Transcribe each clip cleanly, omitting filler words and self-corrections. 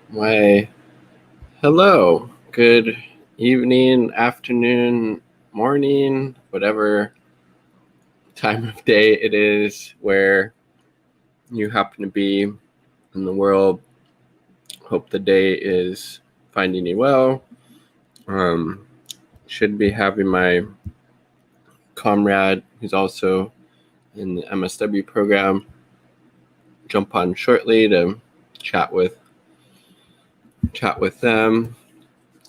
Why, hello. Good evening, afternoon, morning, whatever time of day it is where you happen to be in the world. Hope the day is finding you well. Should be having my comrade, who's also in the MSW program, jump on shortly to chat with them.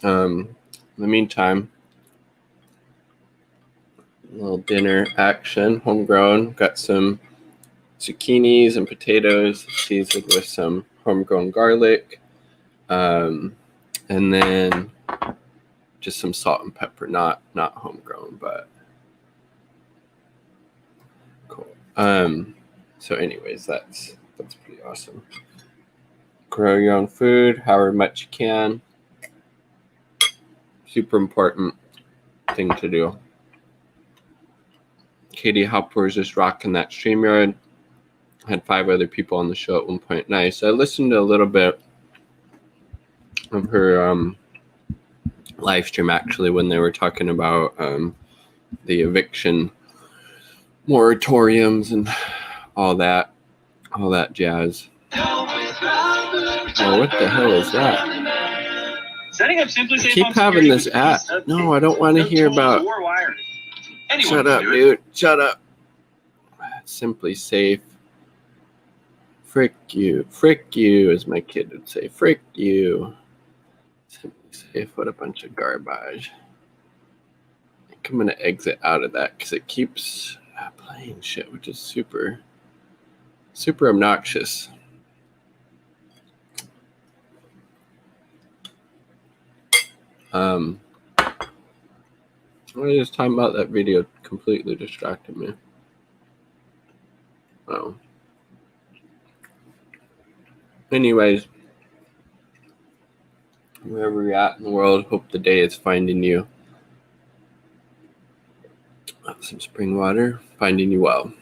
In the meantime, a little dinner action, homegrown. Got some zucchinis and potatoes seasoned with some homegrown garlic, and then just some salt and pepper. Not homegrown, but cool. So anyways, that's pretty awesome. Grow your own food, however much you can. Super important thing to do. Katie Hopper is just rocking that StreamYard. Had 5 other people on the show at one point. Nice. I listened to a little bit of her live stream actually when they were talking about the eviction moratoriums and all that jazz. Oh, what the hell is that? I keep having this ad. No, I don't want to hear about. Shut up, dude. Shut up. Simply Safe. Frick you. Frick you, as my kid would say. Frick you. Simply Safe. What a bunch of garbage. I think I'm going to exit out of that because it keeps playing shit, which is super obnoxious. I was just talking about that video, completely distracted me. Oh. Anyways, wherever you're at in the world, hope the day is finding you. Some spring water, finding you well.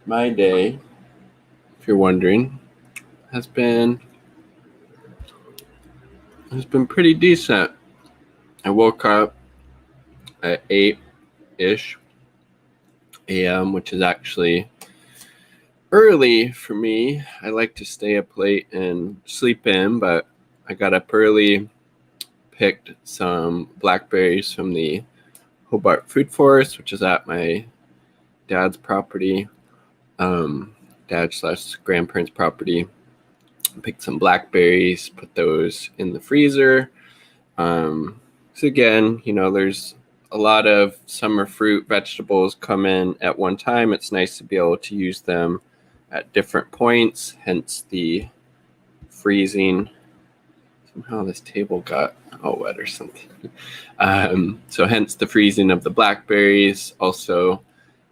My day, if you're wondering, has been pretty decent. I woke up at 8-ish a.m., which is actually early for me. I like to stay up late and sleep in, but I got up early, picked some blackberries from the Hobart Food Forest, which is at my dad's property, dad/grandparents' property. Picked some blackberries, put those in the freezer. So again, there's a lot of summer fruit, vegetables come in at one time. It's nice to be able to use them at different points, hence the freezing. Somehow this table got all wet or something. So hence the freezing of the blackberries. Also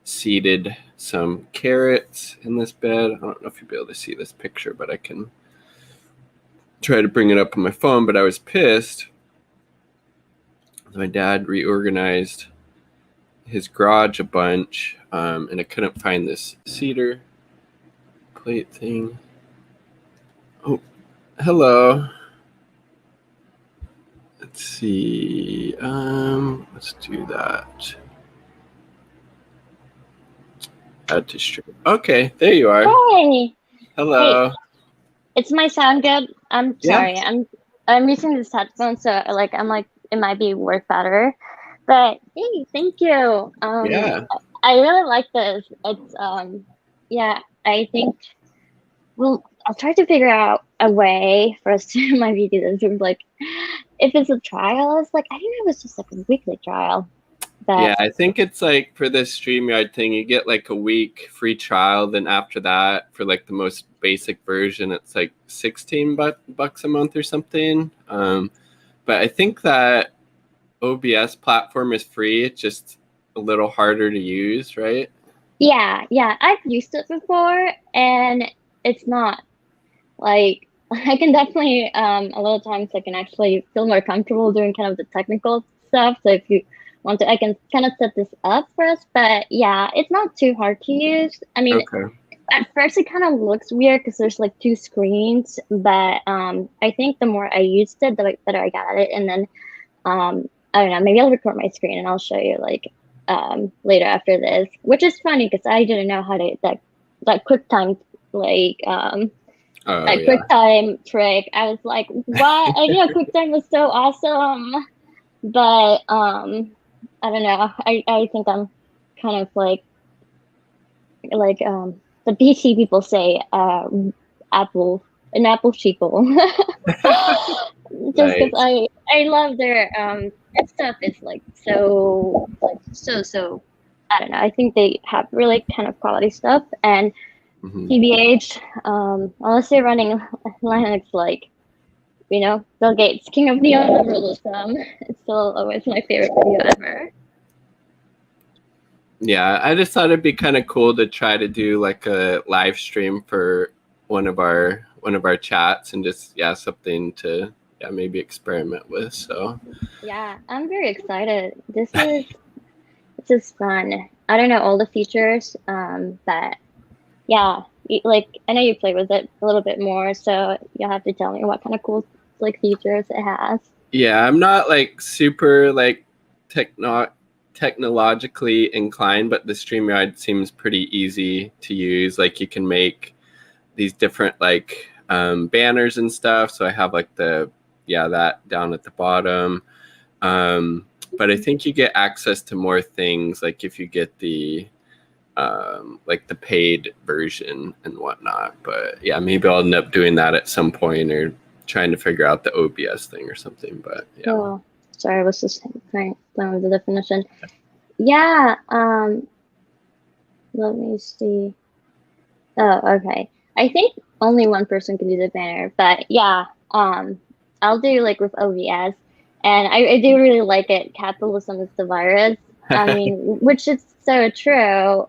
seeded some carrots in this bed. I don't know if you'll be able to see this picture, but I can try to bring it up on my phone. But I was pissed. My dad reorganized his garage a bunch, and I couldn't find this cedar plate thing. Oh, hello. Let's see. Let's do that. Add to stream. Okay, there you are. Hey. Hello. Hey. It's my sound good? I'm sorry. Yeah. I'm using this headphone, so it might be work better. But hey, thank you. Yeah. I really like this. It's I think I'll try to figure out a way for us to maybe do this. If it's a trial, I think it was just like a weekly trial. Yeah, I think it's like for this StreamYard thing, you get like a week free trial. Then after that, for like the most basic version, it's like $16 a month or something. But I think that OBS platform is free. It's just a little harder to use, right? Yeah. I've used it before, and it's not like I can definitely a lot of times I can actually feel more comfortable doing kind of the technical stuff. So if you want to, I can kind of set this up for us. But yeah, it's not too hard to use. I mean, Okay. at first it kind of looks weird because there's like two screens, but I think the more I used it, the better I got at it. And then I don't know, maybe I'll record my screen and I'll show you like later after this, which is funny because I didn't know how to that QuickTime like QuickTime trick. I was like, what? I know QuickTime was so awesome, but I don't know. I think I'm kind of like the PC people say an apple sheeple. Just because I love their stuff is like so I don't know. I think they have really kind of quality stuff, and TBH, unless they're running Linux like, you know, Bill Gates, king of neoliberalism, it's still always my favorite video ever. Yeah, I just thought it'd be kind of cool to try to do like a live stream for one of our chats and just something to maybe experiment with. So yeah, I'm very excited. This is fun. I don't know all the features, but yeah, like I know you play with it a little bit more, so you'll have to tell me what kind of cool like features it has. Yeah, I'm not like super like technologically inclined, but the StreamYard seems pretty easy to use. Like you can make these different like banners and stuff. So I have like that down at the bottom. But I think you get access to more things like if you get the like the paid version and whatnot. But yeah, maybe I'll end up doing that at some point or trying to figure out the OBS thing or something. But yeah. Oh, sorry, I was just playing with the definition. Yeah. Let me see. Oh, okay. I think only one person can do the banner, but yeah. I'll do like with OBS, and I do really like it. Capitalism is the virus. I mean, which is so true.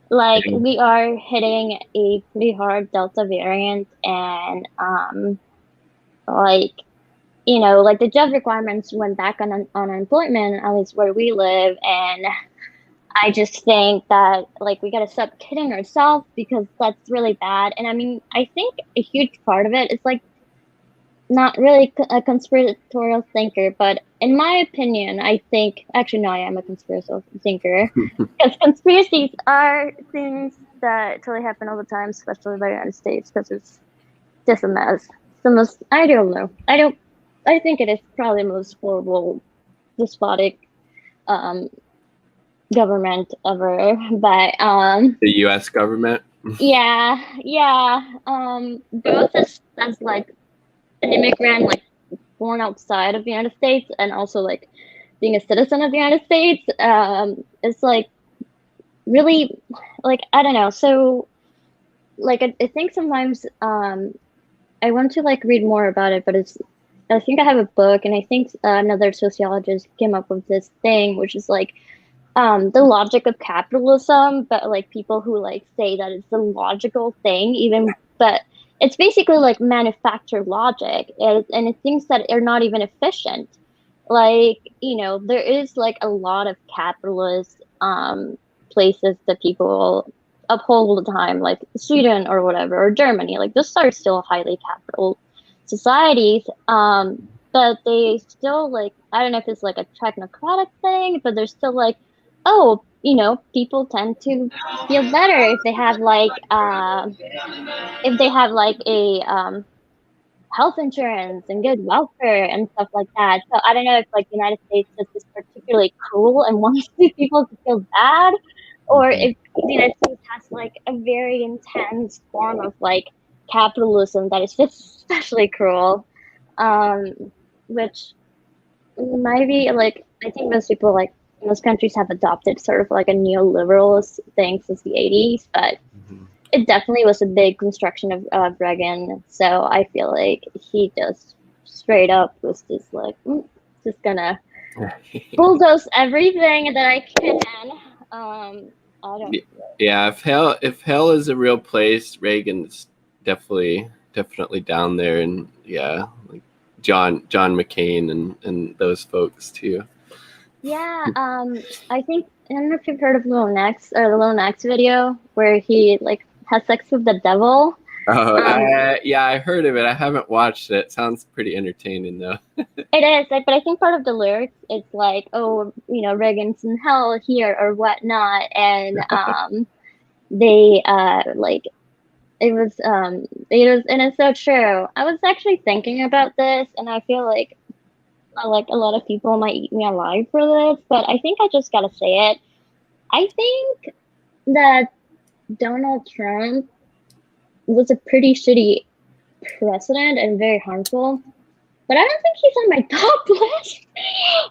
Like we are hitting a pretty hard Delta variant, and like, you know, like the job requirements went back on unemployment, at least where we live, and I just think that like we gotta stop kidding ourselves because that's really bad. And I mean, I think a huge part of it is like not really a conspiratorial thinker, but in my opinion, I think actually no, I am a conspiratorial thinker because conspiracies are things that really happen all the time, especially by the United States, because it's just a mess. It's the most I don't know. I think it is probably the most horrible, despotic government ever. But the U.S. government. yeah. Both as like an immigrant, like born outside of the United States, and also like being a citizen of the United States, it's like really like I don't know. So like I think sometimes I want to like read more about it, but I think I have a book, and I think another sociologist came up with this thing, which is like the logic of capitalism, but like people who like say that it's the logical thing, even but it's basically like manufactured logic, and it thinks that they're not even efficient. Like, you know, there is like a lot of capitalist places that people uphold all the time, like Sweden or whatever, or Germany. Like those are still highly capital societies, but they still like I don't know if it's like a technocratic thing, but they're still like, oh, you know, people tend to feel better if they have like a health insurance and good welfare and stuff like that. So I don't know if like the United States is particularly cruel and wants people to feel bad, or if the United States has like a very intense form of like capitalism that is just especially cruel, which might be like I think most people like most countries have adopted sort of like a neoliberalist thing since the 80s, but it definitely was a big construction of Reagan. So I feel like he just straight up was just like, just gonna bulldoze everything that I can. I don't. Yeah, if hell is a real place, Reagan's definitely down there, and yeah, like John McCain and those folks too. Yeah, I think I don't know if you've heard of Lil Nex or the Lil Nex video where he like has sex with the devil. Oh, Um, yeah, I heard of it. I haven't watched it. Sounds pretty entertaining though. it is like, but I think part of the lyrics it's like, oh, Reagan's in hell here or whatnot, and they like and it's so true. I was actually thinking about this, and I feel like a lot of people might eat me alive for this, but I think I just gotta say it. I think that Donald Trump was a pretty shitty president and very harmful, but I don't think he's on my top list.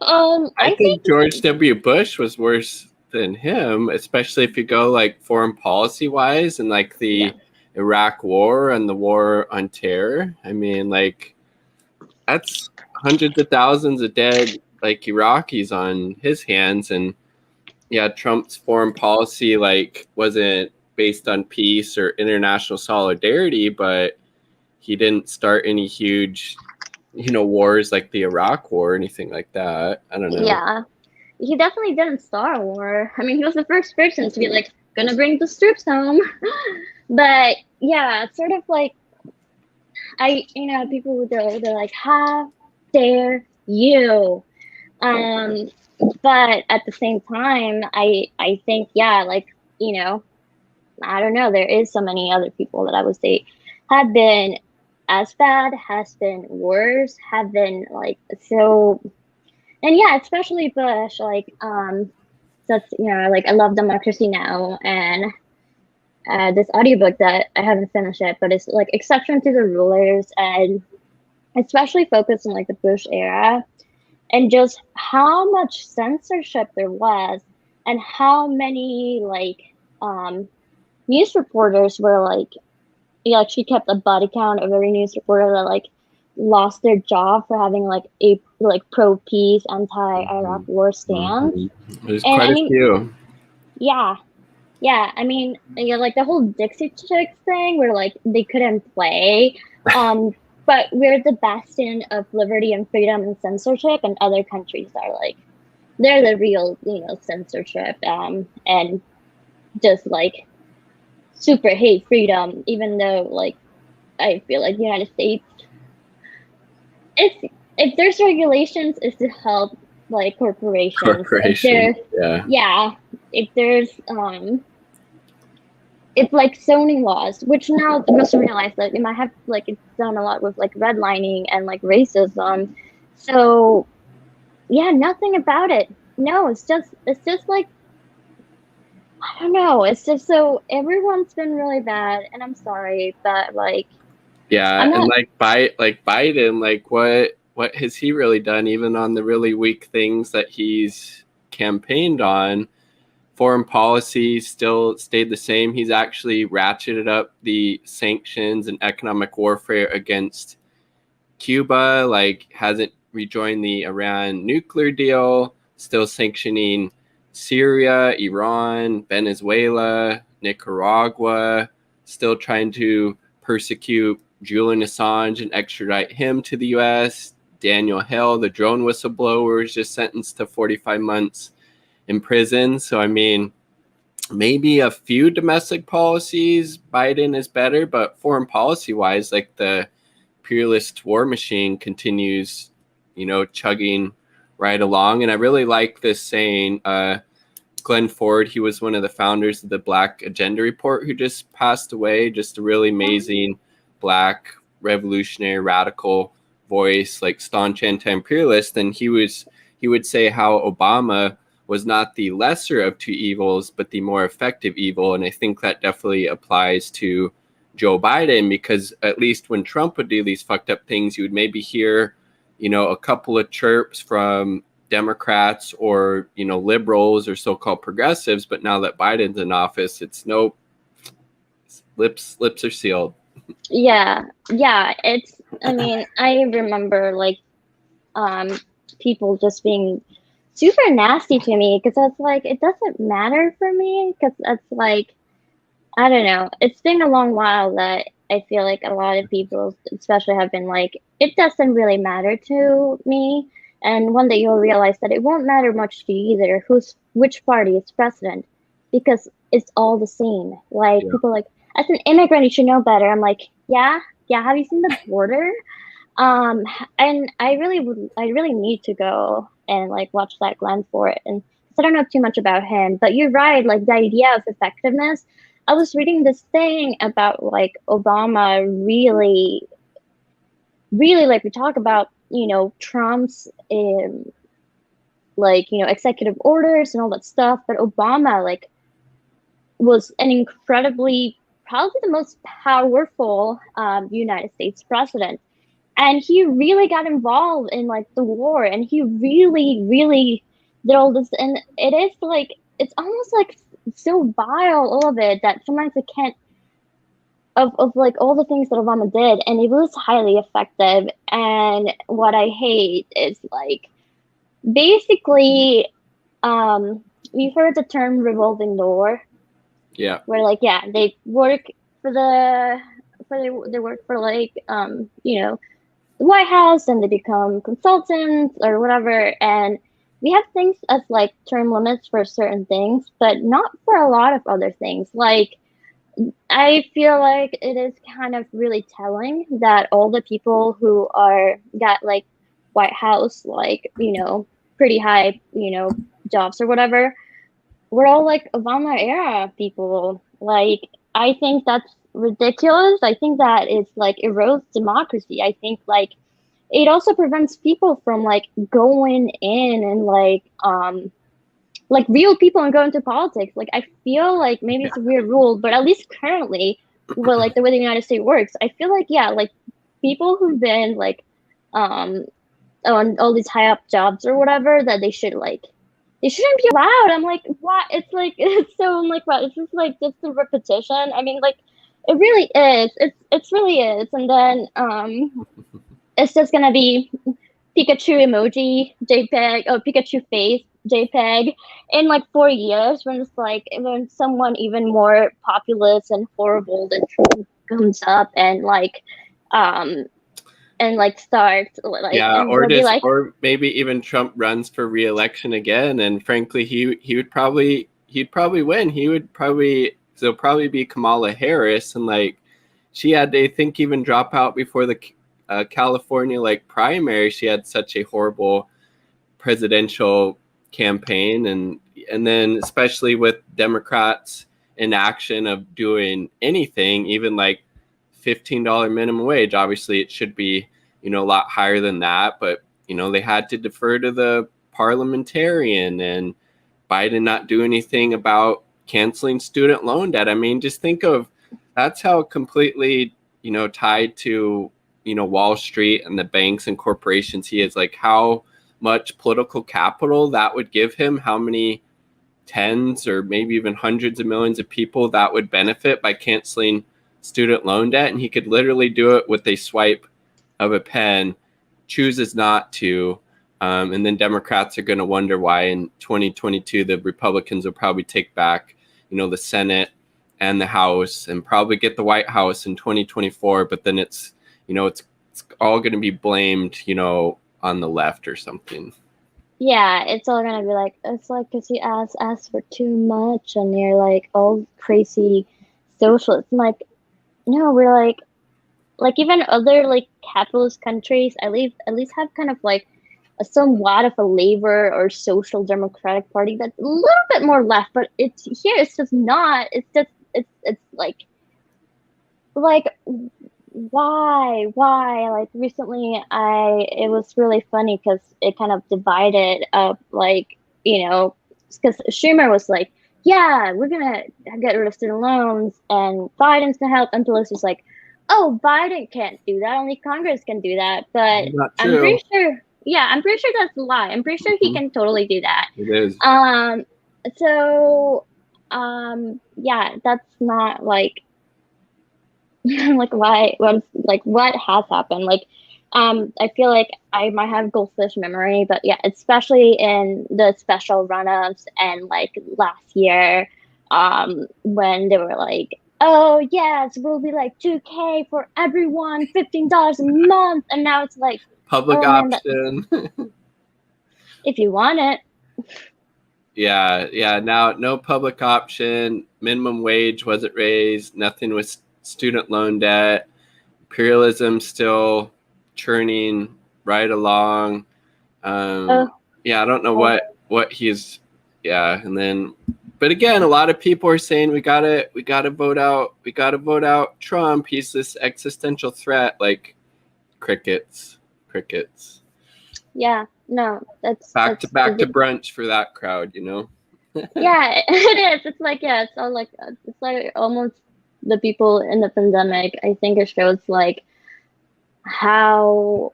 I I think think George W. Bush was worse than him, especially if you go like foreign policy wise and like yeah, the Iraq War and the war on terror. I mean, like that's hundreds of thousands of dead like Iraqis on his hands, and yeah, Trump's foreign policy like wasn't based on peace or international solidarity, but he didn't start any huge, wars like the Iraq War or anything like that. I don't know. yeah, he definitely didn't start a war. I mean, he was the first person to be like, gonna bring the troops home. But yeah, it's sort of like people would go, they're like, how dare you? Um, but at the same time, I think, yeah, like, I don't know, there is so many other people that I would say have been as bad, has been worse, have been like so, and yeah, especially Bush, like, that's, like I love Democracy Now! And this audiobook that I haven't finished yet, but it's like Exception to the Rulers, and especially focused on like the Bush era and just how much censorship there was and how many like news reporters were like, yeah, like she kept a body count of every news reporter that like lost their job for having like a like pro peace anti-Iraq war stance. There's And quite I a mean, few. yeah, yeah, I mean, like the whole Dixie Chicks thing where like they couldn't play. But we're the bastion of liberty and freedom and censorship, and other countries are like, they're the real, censorship, and just like super hate freedom, even though like I feel like the United States, if there's regulations, is to help like corporations. If Corporation. there, yeah, if there's it's like zoning laws, which now I must realize that it might have like it's done a lot with like redlining and like racism. So yeah, nothing about it. No, it's just like I don't know. It's just so everyone's been really bad, and I'm sorry, but like Yeah, I'm and not. like Biden, like what has he really done? Even on the really weak things that he's campaigned on, foreign policy still stayed the same. He's actually ratcheted up the sanctions and economic warfare against Cuba, like hasn't rejoined the Iran nuclear deal, still sanctioning Syria, Iran, Venezuela, Nicaragua, still trying to persecute Julian Assange and extradite him to the US. Daniel Hale, the drone whistleblower, was just sentenced to 45 months in prison. So, I mean, maybe a few domestic policies Biden is better, but foreign policy wise, like the imperialist war machine continues, chugging right along. And I really like this saying. Glenn Ford, he was one of the founders of the Black Agenda Report, who just passed away. Just a really amazing Black revolutionary radical voice, like staunch anti-imperialist. And he would say how Obama was not the lesser of two evils, but the more effective evil. And I think that definitely applies to Joe Biden, because at least when Trump would do these fucked up things, you would maybe hear, a couple of chirps from Democrats or, liberals or so-called progressives. But now that Biden's in office, it's nope. Lips are sealed. Yeah, it's. I mean, I remember like people just being super nasty to me because that's like it doesn't matter for me because that's like I don't know. It's been a long while that I feel like a lot of people, especially, have been like, it doesn't really matter to me. And one day you'll realize that it won't matter much to you either which party is president, because it's all the same. Like Yeah. people like, as an immigrant, you should know better. I'm like, yeah. Have you seen the border? And I really need to go and like watch that Glenn for it. And 'cause I don't know too much about him, but you're right. Like the idea of effectiveness. I was reading this thing about like Obama really, really, like we talk about, Trump's like, executive orders and all that stuff, but Obama like was an incredibly, probably the most powerful United States president. And he really got involved in like the war, and he really, really did all this. And it is like, it's almost like so vile, all of it, that sometimes I can't, of like all the things that Obama did, and it was highly effective. And what I hate is like, basically, we've heard the term revolving door. Yeah. Where like, yeah, they work for they work for like, the White House, and they become consultants or whatever. And we have things as like term limits for certain things, but not for a lot of other things. Like, I feel like it is kind of really telling that all the people who got like White House, like, pretty high, jobs or whatever, we're all like Obama era people. Like, I think that's ridiculous. I think that it's like erodes democracy. I think like it also prevents people from like going in and like real people and go into politics. Like, I feel like maybe it's a weird rule, but at least currently, well, like the way the United States works, I feel like, yeah, like people who've been like on all these high up jobs or whatever, that they shouldn't be allowed. I'm like, what? It's like, it's so, I'm like, what? It's just like just a repetition. I mean, like, it really is. It's really is. And then it's just gonna be Pikachu emoji JPEG, or Pikachu face JPEG in like 4 years, when someone even more populous and horrible than Trump comes up and starts like, Yeah, and they'll be like, or maybe even Trump runs for re-election again, and frankly, he'd probably win. There'll probably be Kamala Harris, and like she had, I think, even drop out before the California like primary. She had such a horrible presidential campaign, and then especially with Democrats' inaction of doing anything, even like $15 minimum wage. Obviously, it should be a lot higher than that, but they had to defer to the parliamentarian, and Biden not do anything about canceling student loan debt. I mean, just think of, that's how completely tied to Wall Street and the banks and corporations he is. Like, how much political capital that would give him, how many tens or maybe even hundreds of millions of people that would benefit by canceling student loan debt. And he could literally do it with a swipe of a pen, chooses not to. And then Democrats are going to wonder why in 2022 the Republicans will probably take back the Senate and the House, and probably get the White House in 2024. But then it's all going to be blamed on the left or something. yeah, it's all gonna be like, it's like because you ask for too much, and you're like all crazy socialists. I'm like, no, we're like even other like capitalist countries at least have kind of like a somewhat of a labor or social democratic party that's a little bit more left. But it's just not. It's just it's like why like recently it was really funny because it kind of divided up, like, because Schumer was like, yeah, we're gonna get rid of student loans and Biden's gonna help, and Pelosi's like, oh, Biden can't do that, only Congress can do that. But Not I'm true. pretty sure that's a lie. I'm pretty sure he can totally do that. It is. So yeah, that's not like like what has happened. Like I feel like I might have goldfish memory, but yeah, especially in the special run-ups and like last year, when they were like, oh yes, we'll be like $2,000 for everyone, $15 a month, and now it's like Public option. if you want it. Yeah. Now, no public option. Minimum wage wasn't raised. Nothing with student loan debt. Imperialism still churning right along. Oh, Yeah, I don't know oh, what he's. Yeah, and then, but again, a lot of people are saying we gotta vote out Trump. He's this existential threat. Like crickets. yeah, no, Back to that's brunch for that crowd, you know. yeah, it is. It's like, yeah, it's all like, it's like almost the people in the pandemic. I think it shows like how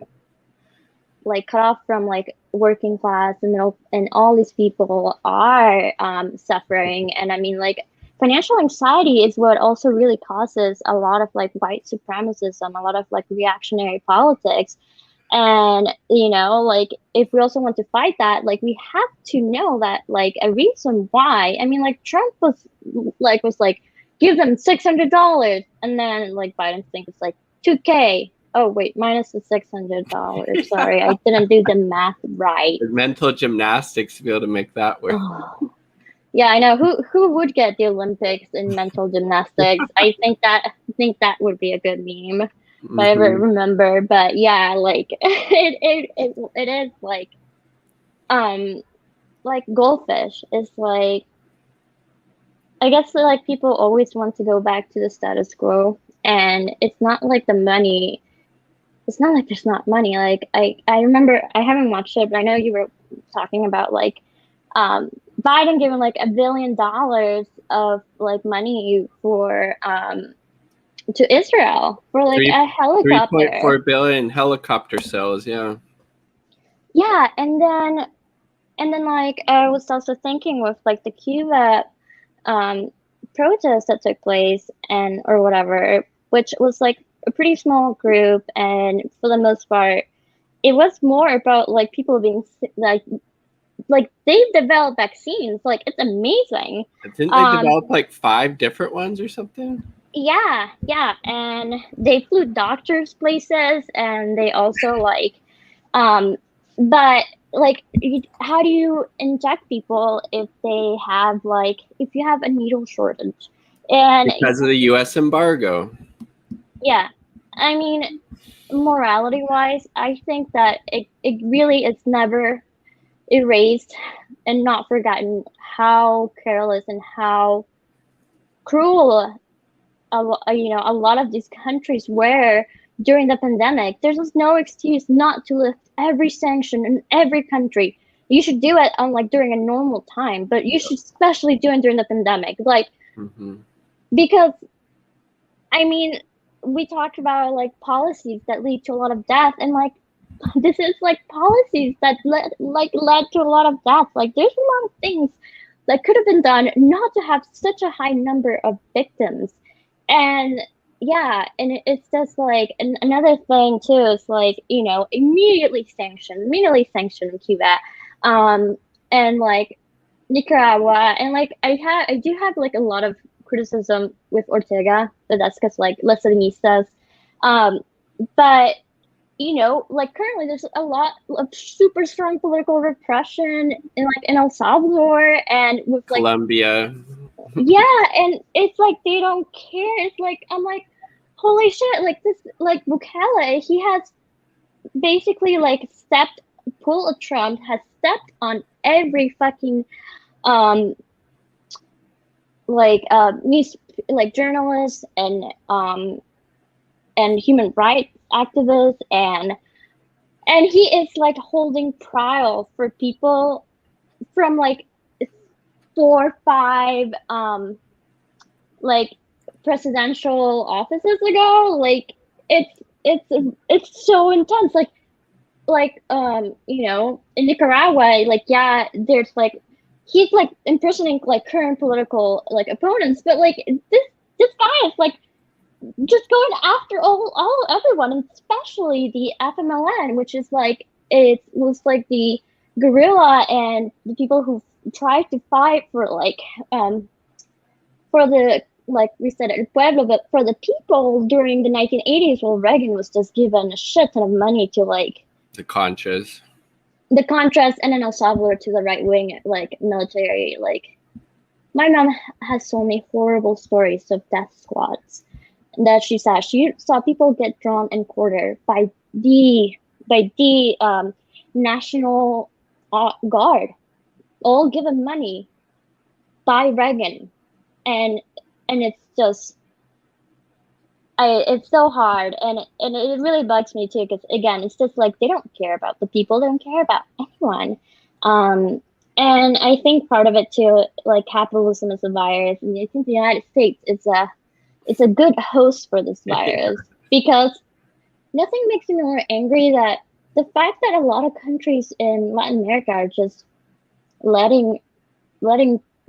like cut off from like working class and middle, and all these people are suffering. And I mean, like financial anxiety is what also really causes a lot of like white supremacism, a lot of like reactionary politics. And like if we also want to fight that, like we have to know that like a reason why. I mean, like Trump was like give them $600, and then like Biden thinks it's like 2K. Oh wait, minus the $600. Sorry, I didn't do the math right. Mental gymnastics to be able to make that work. Oh. Yeah, I know. Who would get the Olympics in mental gymnastics? I think that would be a good meme if I ever remember. But yeah, like it is like goldfish. It's like, I guess like people always want to go back to the status quo, and it's not like the money. It's not like there's not money. Like I remember, I haven't watched it, but I know you were talking about like Biden giving like $1 billion of like money for to Israel for like a helicopter. 3.4 billion helicopter sales. Yeah. Yeah, and then like I was also thinking with like the Cuba protest that took place and or whatever, which was like a pretty small group, and for the most part, it was more about like people being like they've developed vaccines. Like it's amazing. Didn't they develop like 5 different ones or something? Yeah, and they flew doctors places, and they also like, but like, how do you inject people if they have like if you have a needle shortage? And because of the U.S. embargo. Yeah, I mean, morality wise, I think that it really is never erased and not forgotten how careless and how cruel a lot of these countries were during the pandemic. There's just no excuse not to lift every sanction in every country. You should do it on like during a normal time, but you should especially do it during the pandemic, like because I mean, we talked about like policies that lead to a lot of death, and like this is like policies that led to a lot of death. Like there's a lot of things that could have been done not to have such a high number of victims. And yeah, and it's just like another thing too is like immediately sanction Cuba, and like Nicaragua, and like I do have like a lot of criticism with Ortega, but that's because like Les Sandinistas, but like currently there's a lot of super strong political repression in El Salvador and with like Colombia. Yeah, and it's like they don't care. It's like I'm like, holy shit! Like this, like Bukele, he has basically like pull a Trump, has stepped on every fucking news, like journalists and human rights activists, and he is like holding trial for people from like 4 5 like presidential offices ago. Like it's so intense. Like in Nicaragua, like yeah, there's like he's like imprisoning like current political like opponents, but like this guy is like just going after all everyone, and especially the FMLN, which is like it was like the guerrilla and the people who tried to fight for like for the, like we said, El Pueblo, but for the people during the 1980s, while Reagan was just given a shit ton of money to like the Conchas. the contrast, and then El Salvador to the right wing, like military. Like my mom has so many horrible stories of death squads that she saw. She saw people get drawn and quartered the National Guard, all given money by Reagan, and it's just it's so hard, and it really bugs me too, because again, it's just like they don't care about the people, they don't care about anyone. And I think part of it too, like capitalism is a virus, and I think the United States is a good host for this virus because nothing makes me more angry that the fact that a lot of countries in Latin America are just letting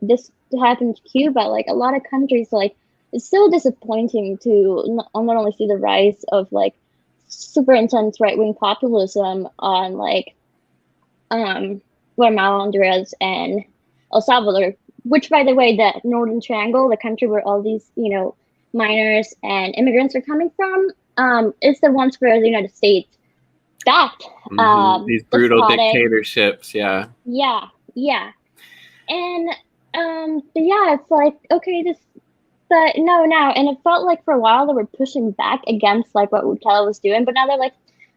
this happen to Cuba. Like a lot of countries, like it's so disappointing to not only see the rise of like super intense right wing populism on like Guatemala, Honduras, and El Salvador, which by the way, the Northern Triangle, the country where all these minors and immigrants are coming from, is the ones where the United States backed these brutal dictatorships. Yeah. And but yeah, it's like, okay, but no, now, and it felt like for a while they were pushing back against like what Bukele was doing, but now they're like,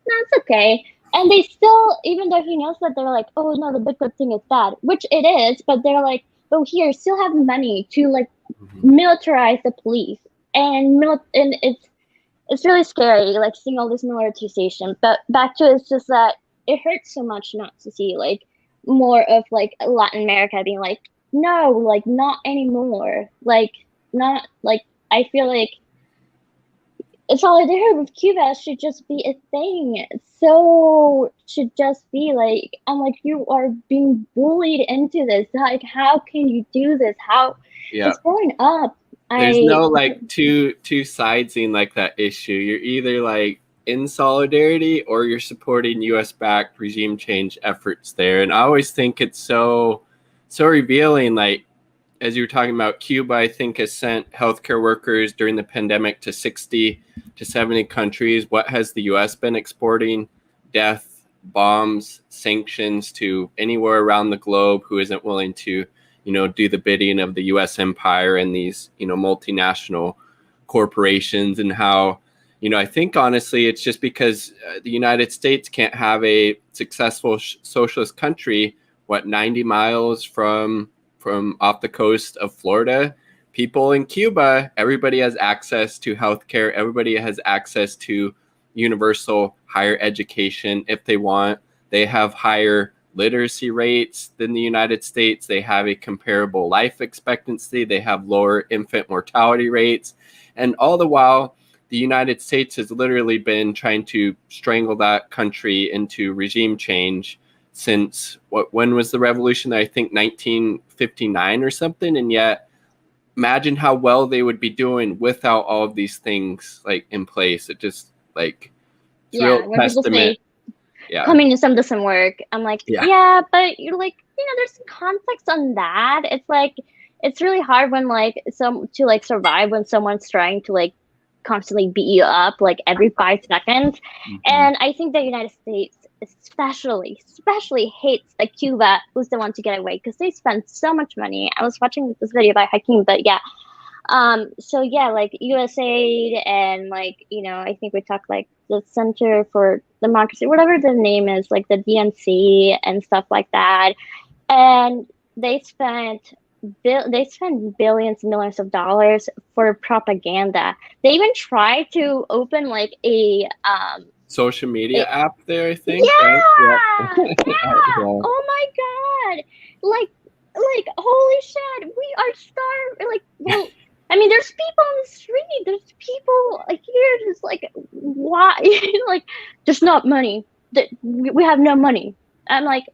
no, it's okay. And they still, even though he knows that, they're like, oh no, the Bitcoin thing is bad, which it is, but they're like, oh, here, still have money to like militarize the police, and it's really scary, like seeing all this militarization. But back to it's just that it hurts so much not to see like more of like Latin America being like, no, like not anymore, like not like I feel like solidarity with Cuba should just be a thing. So should just be like, I'm like, you are being bullied into this. Like, how can you do this? How it's growing up. There's no like two sides in like that issue. You're either like in solidarity or you're supporting US backed regime change efforts there. And I always think it's so revealing. Like as you were talking about, Cuba, I think has sent healthcare workers during the pandemic to 60 to 70 countries. What has the US been exporting? Death, bombs, sanctions to anywhere around the globe who isn't willing to do the bidding of the US empire and these, multinational corporations. And how, I think honestly, it's just because the United States can't have a successful socialist country, 90 miles from off the coast of Florida. People in Cuba, everybody has access to healthcare. Everybody has access to universal higher education if they want. They have higher literacy rates than the United States. They have a comparable life expectancy. They have lower infant mortality rates. And all the while, the United States has literally been trying to strangle that country into regime change since when was the revolution? I think 1959 or something. And yet, imagine how well they would be doing without all of these things like in place. It just like it's real testament. Communism doesn't work. I'm like, yeah, but you're like, there's context on that. It's like it's really hard when like to like survive when someone's trying to like constantly beat you up like every 5 seconds. And I think the United States especially hates that Cuba was the one to get away because they spent so much money. I was watching this video by Hakeem, but yeah. So yeah, like USAID and like, I think we talked like the Center for Democracy, whatever the name is, like the DNC and stuff like that. And they spent billions and millions of dollars for propaganda. They even tried to open like a social media app there, I think. Yeah. Oh my God. Like holy shit, we are starved. Like, well, I mean, there's people on the street. There's people like here, just like, why? Like, there's not money. We have no money. I'm like,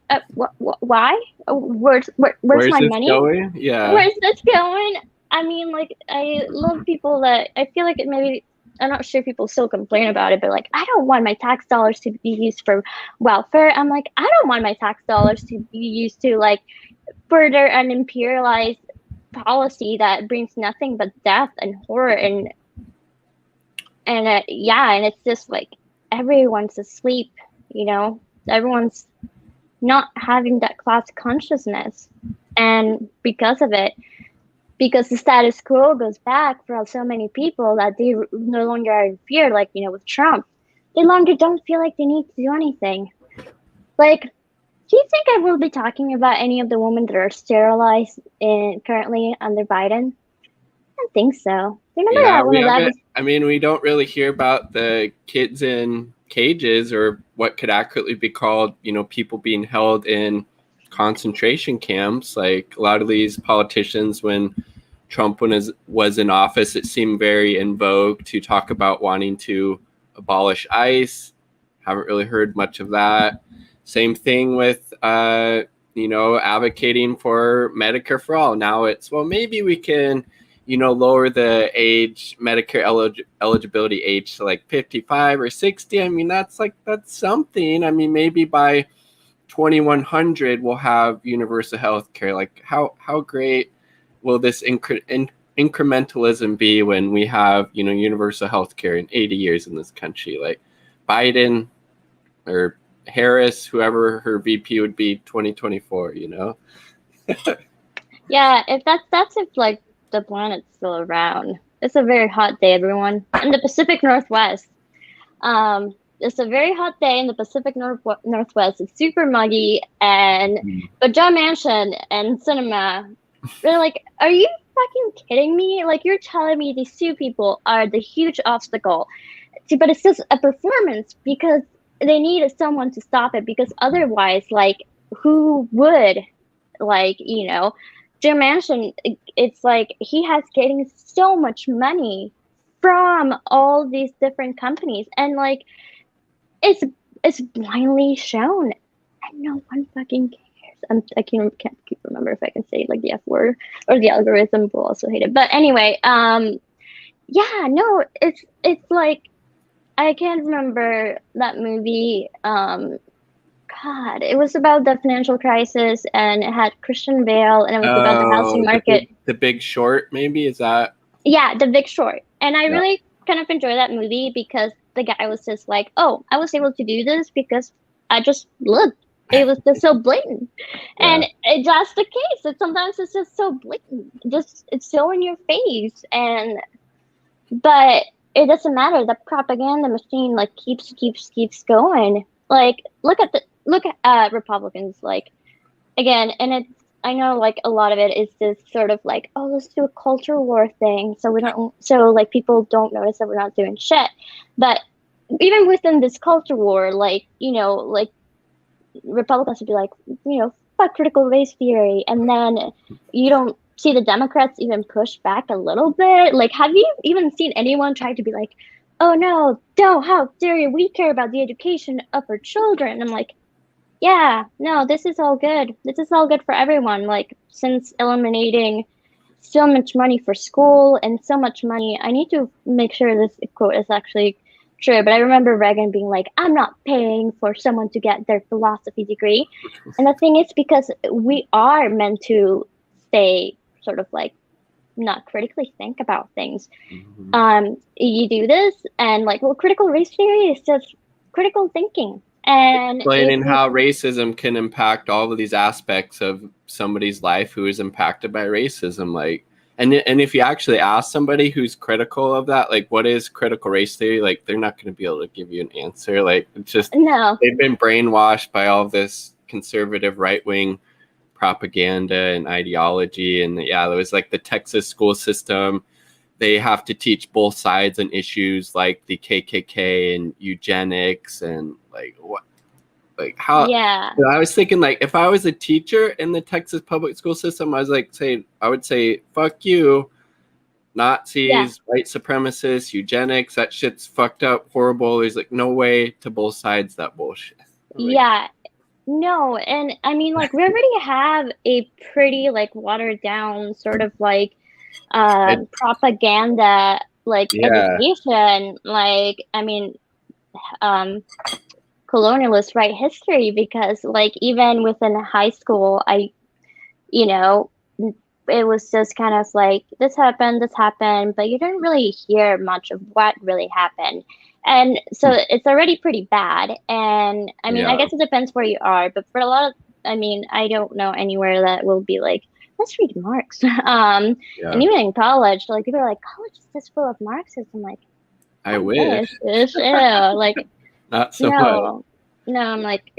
why? Where's my money? Going? Yeah. Where's this going? I mean, like, I love people that I feel like maybe I'm not sure people still complain about it, but like, I don't want my tax dollars to be used for welfare. I'm like, I don't want my tax dollars to be used to like further an imperialized policy that brings nothing but death and horror and it's just like everyone's asleep, everyone's not having that class consciousness. And because of it, because the status quo goes back for so many people that they no longer are in fear, like, with Trump, they longer don't feel like they need to do anything. Like, do you think I will be talking about any of the women that are sterilized currently under Biden? I don't think so. Remember that one that was... I mean, we don't really hear about the kids in cages, or what could accurately be called, people being held in concentration camps. Like, a lot of these politicians, when Trump was in office, it seemed very in vogue to talk about wanting to abolish ICE. Haven't really heard much of that. Same thing with advocating for Medicare for all. Now it's, well, maybe we can lower the Medicare eligibility age to like 55 or 60. I mean, that's something. I mean, maybe by 2100 we'll have universal health care. Like, how great will this incrementalism be when we have universal health care in 80 years in this country? Like, Biden or Harris, whoever her VP would be, 2024. Yeah, if that's if like the planet's still around. It's a very hot day, everyone, in the Pacific Northwest. It's a very hot day in the Pacific Northwest. It's super muggy, but John Manchin and Cinema, they're like, are you fucking kidding me? Like, you're telling me these two people are the huge obstacle, but it's just a performance because they needed someone to stop it, because otherwise, like, who would, like, Jim Manchin, it's like he has getting so much money from all these different companies, and like it's blindly shown, and no one fucking cares. I can't remember if I can say like the F word, or the algorithm will also hate it. But anyway, yeah, no, it's like, I can't remember that movie. God, it was about the financial crisis, and it had Christian Bale, and it was about the housing market. The Big Short, maybe? Is that? Yeah, The Big Short. And I really kind of enjoy that movie because the guy was just like, oh, I was able to do this because I just looked. It was just so blatant. And that's the case. Sometimes it's just so blatant. It's so in your face. But it doesn't matter. The propaganda machine like keeps going. Like, look at Republicans, like, again, and I know like a lot of it is this sort of like, oh, let's do a culture war thing, so like people don't notice that we're not doing shit. But even within this culture war, like, like Republicans would be like, fuck critical race theory, and then you don't see the Democrats even push back a little bit. Like, have you even seen anyone try to be like, oh no, how dare you, we care about the education of our children? I'm like, yeah, no, this is all good. This is all good for everyone. Like, since eliminating so much money for school and so much money, I need to make sure this quote is actually true. But I remember Reagan being like, I'm not paying for someone to get their philosophy degree. And the thing is, because we are meant to stay sort of like not critically think about things. Mm-hmm. You do this, and like, well, critical race theory is just critical thinking. And explaining how racism can impact all of these aspects of somebody's life who is impacted by racism. Like, and if you actually ask somebody who's critical of that, like, what is critical race theory? Like, they're not going to be able to give you an answer. Like, it's just, no, they've been brainwashed by all this conservative right-wing propaganda and ideology. And yeah, there was like the Texas school system. They have to teach both sides on issues like the KKK and eugenics and like what, like how. Yeah. So I was thinking, like, if I was a teacher in the Texas public school system, I would say, fuck you, Nazis, white supremacists, eugenics. That shit's fucked up, horrible. There's like no way to both sides that bullshit. Yeah. No, and I mean, like, we already have a pretty like watered down sort of like propaganda like education. Like, I mean, colonialists write history because like even within high school, it was just kind of like this happened, but you didn't really hear much of what really happened. And so it's already pretty bad. And I mean, I Yeah. guess it depends where you are, but for a lot of, I mean, I don't know anywhere that will be like, let's read Marx. And Yeah. even in college, like people are like, college is just full of Marxists. I'm like, I this wish. is ew. Like, Not so much. no, no. I'm like,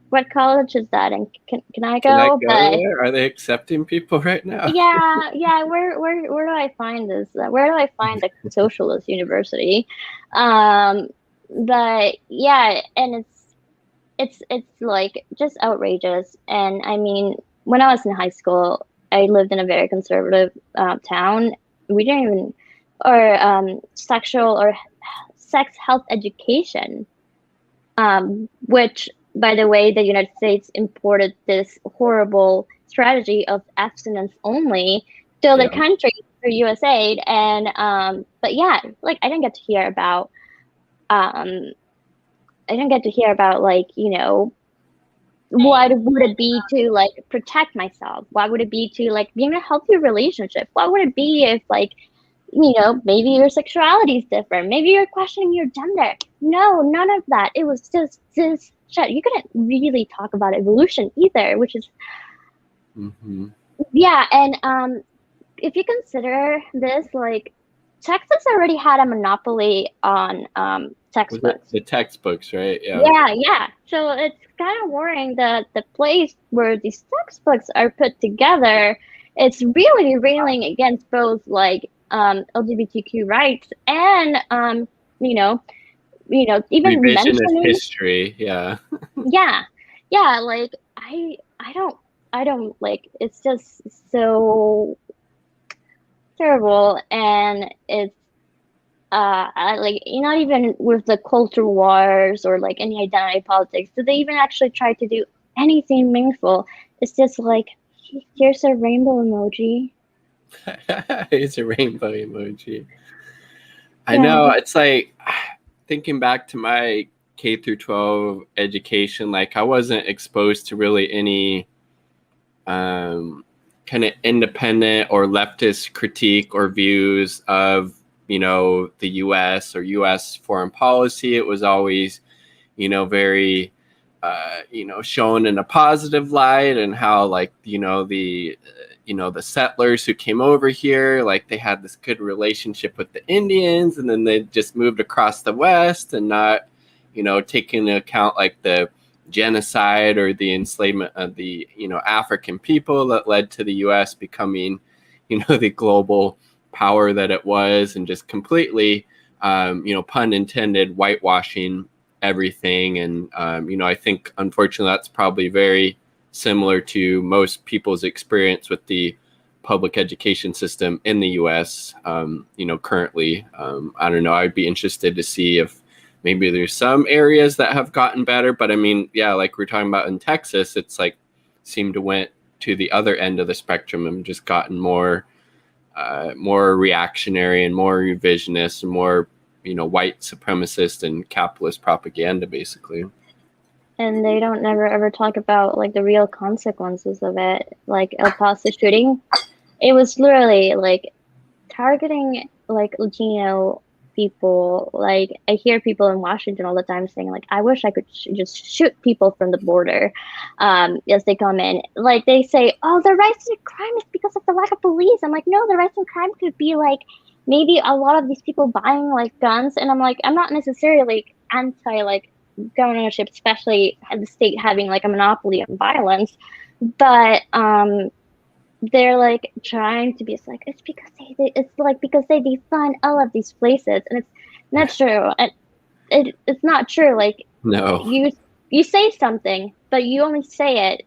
what college is that? And can I Can I go? go But there? Are they accepting people right now? yeah. Where do I find this? Where do I find the socialist university? Um, but yeah, and it's like just outrageous. And I mean, when I was in high school, I lived in a very conservative town. We didn't even or sexual or sex health education, which, by the way, the United States imported this horrible strategy of abstinence only to the Yeah. country through USAID. And but yeah, like um, I didn't get to hear about like, what would it be to like protect myself? What would it be to like be in a healthy relationship? What would it be if like, maybe your sexuality is different. Maybe you're questioning your gender. No, none of that. It was just this shit. You couldn't really talk about evolution either, which is, Mm-hmm. yeah. And if you consider this, like, Texas already had a monopoly on Was it textbooks. the textbooks, right? Yeah. Yeah. So it's kind of worrying that the place where these textbooks are put together, it's really railing against both like LGBTQ rights and even Revisionist mentioning, history. Yeah. yeah, yeah, like I don't like, it's just so terrible. And it's like, not even with the culture wars or like any identity politics, do they even actually try to do anything meaningful? It's just like, here's a rainbow emoji. It's a rainbow emoji. I know. Yeah. It's like thinking back to my K through 12 education, like I wasn't exposed to really any kind of independent or leftist critique or views of, the US or US foreign policy. It was always, very, shown in a positive light, and how like, the settlers who came over here, like they had this good relationship with the Indians, and then they just moved across the West, and not, taking into account like the genocide or the enslavement of the, African people that led to the US becoming, the global power that it was, and just completely, pun intended, whitewashing everything. And, I think unfortunately that's probably very similar to most people's experience with the public education system in the US, currently. I don't know. I'd be interested to see if maybe there's some areas that have gotten better, but I mean, yeah, like we're talking about in Texas, it's like seemed to went to the other end of the spectrum and just gotten more reactionary and more revisionist and more, white supremacist and capitalist propaganda, basically. And they don't never ever talk about like the real consequences of it. Like El Paso shooting, it was literally like targeting like Latino people. Like, I hear people in Washington all the time saying like, I wish I could just shoot people from the border as they come in. Like, they say, oh, the rise in crime is because of the lack of police. I'm like, no, the rise in crime could be like maybe a lot of these people buying like guns. And I'm like, I'm not necessarily anti like gun ownership, especially the state having like a monopoly on violence, but they're like trying to be like, it's because it's like because they defund all of these places, and it's not true. It's not true. Like, No. you say something, but you only say it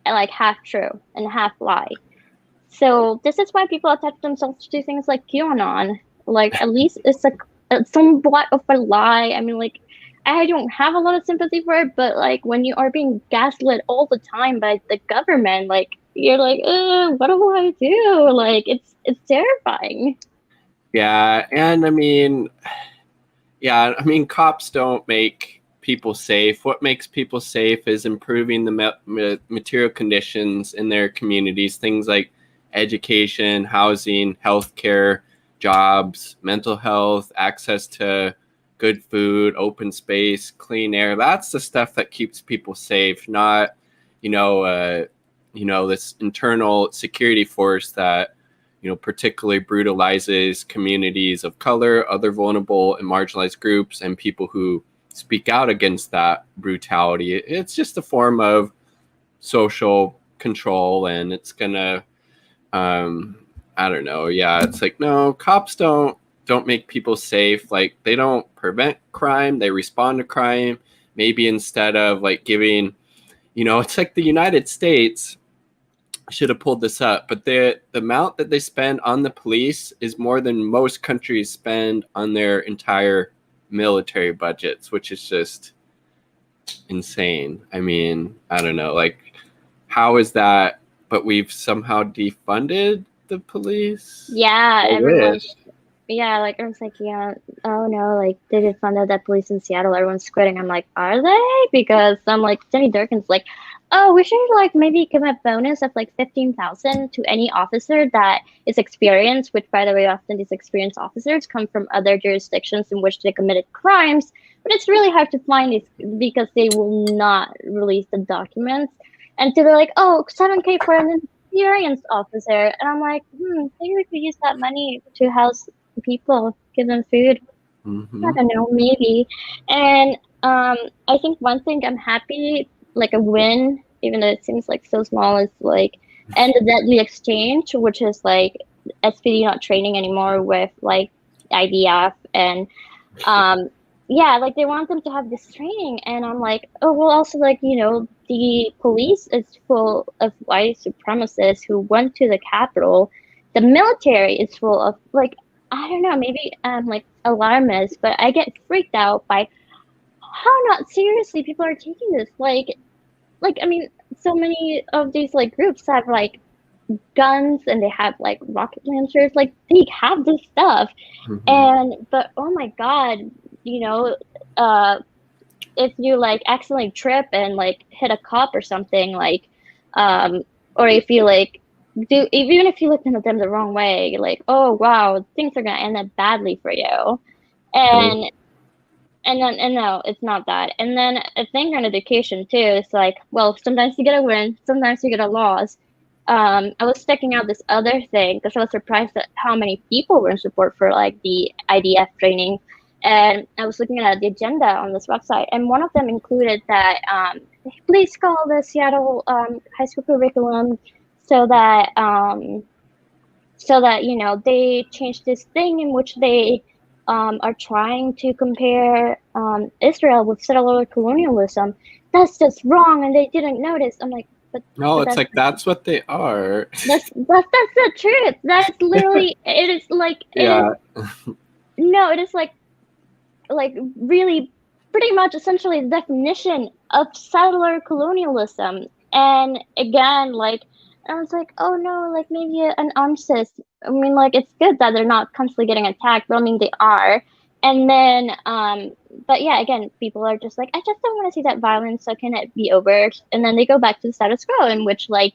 like half true and half lie. So this is why people attach themselves to things like QAnon. Like, at least it's like somewhat of a lie. I mean, like, I don't have a lot of sympathy for it, but like when you are being gaslit all the time by the government, like, you're like, what do I do? Like, it's terrifying. Yeah, and I mean, cops don't make people safe. What makes people safe is improving the material conditions in their communities, things like education, housing, healthcare, jobs, mental health, access to good food, open space, clean air. That's the stuff that keeps people safe, not, this internal security force that, particularly brutalizes communities of color, other vulnerable and marginalized groups, and people who speak out against that brutality. It's just a form of social control, and it's gonna, I don't know. Yeah, it's like, no, cops don't make people safe. Like, they don't prevent crime, they respond to crime. Maybe instead of like giving, it's like the United States, I should have pulled this up, but the amount that they spend on the police is more than most countries spend on their entire military budgets, which is just insane. I mean, I don't know, like, how is that? But we've somehow defunded the police. Yeah, I everyone. wish. Yeah, like I was like, yeah, oh no, like they just found out that police in Seattle, everyone's quitting. I'm like, are they? Because I'm like, Jenny Durkin's like, oh, we should like maybe give a bonus of like 15,000 to any officer that is experienced. Which, by the way, often these experienced officers come from other jurisdictions in which they committed crimes. But it's really hard to find these because they will not release the documents. And so they're like, oh, 7K for an experienced officer, and I'm like, maybe we could use that money to house people, give them food. Mm-hmm. I don't know, maybe. And I think one thing I'm happy, like a win, even though it seems like so small, is like end the deadly exchange, which is like SPD not training anymore with like IDF and yeah, like they want them to have this training, and I'm like, oh well, also like the police is full of white supremacists who went to the Capitol. The military is full of like, I don't know, maybe I'm like alarmist, but I get freaked out by how not seriously people are taking this. Like I mean, so many of these like groups have like guns and they have like rocket launchers, like they have this stuff. But oh my god, if you like accidentally trip and like hit a cop or something, like or if you like even if you look at them the wrong way, like, oh wow, things are gonna end up badly for you. And no, it's not that. And then I think on education too, it's like, well, sometimes you get a win, sometimes you get a loss. I was checking out this other thing because I was surprised at how many people were in support for like the IDF training. And I was looking at the agenda on this website, and one of them included that please call the Seattle high school curriculum so that they changed this thing in which they are trying to compare Israel with settler colonialism. That's just wrong, and they didn't notice. I'm like, no, it's like that's what they are. That's the truth. That's literally it is like yeah. No, it is like really pretty much essentially the definition of settler colonialism. And again, like I was like, oh no, like maybe an armistice. I mean, like it's good that they're not constantly getting attacked, but I mean they are. And then but yeah, again, people are just like, I just don't want to see that violence, so can it be over? And then they go back to the status quo, in which like,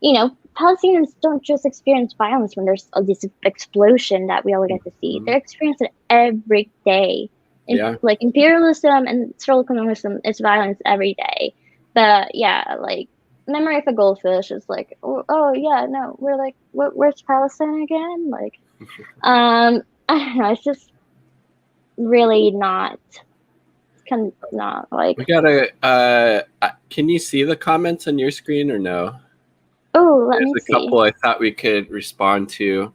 Palestinians don't just experience violence when there's this explosion that we all get to see. They experience it every day. Like imperialism and settler colonialism is violence every day. But yeah, like memory of a goldfish is like, oh yeah, no, we're like, where's Palestine again? Like, I don't know, it's just really not like. We gotta. Can you see the comments on your screen or no? Oh, let me see. There's a couple I thought we could respond to.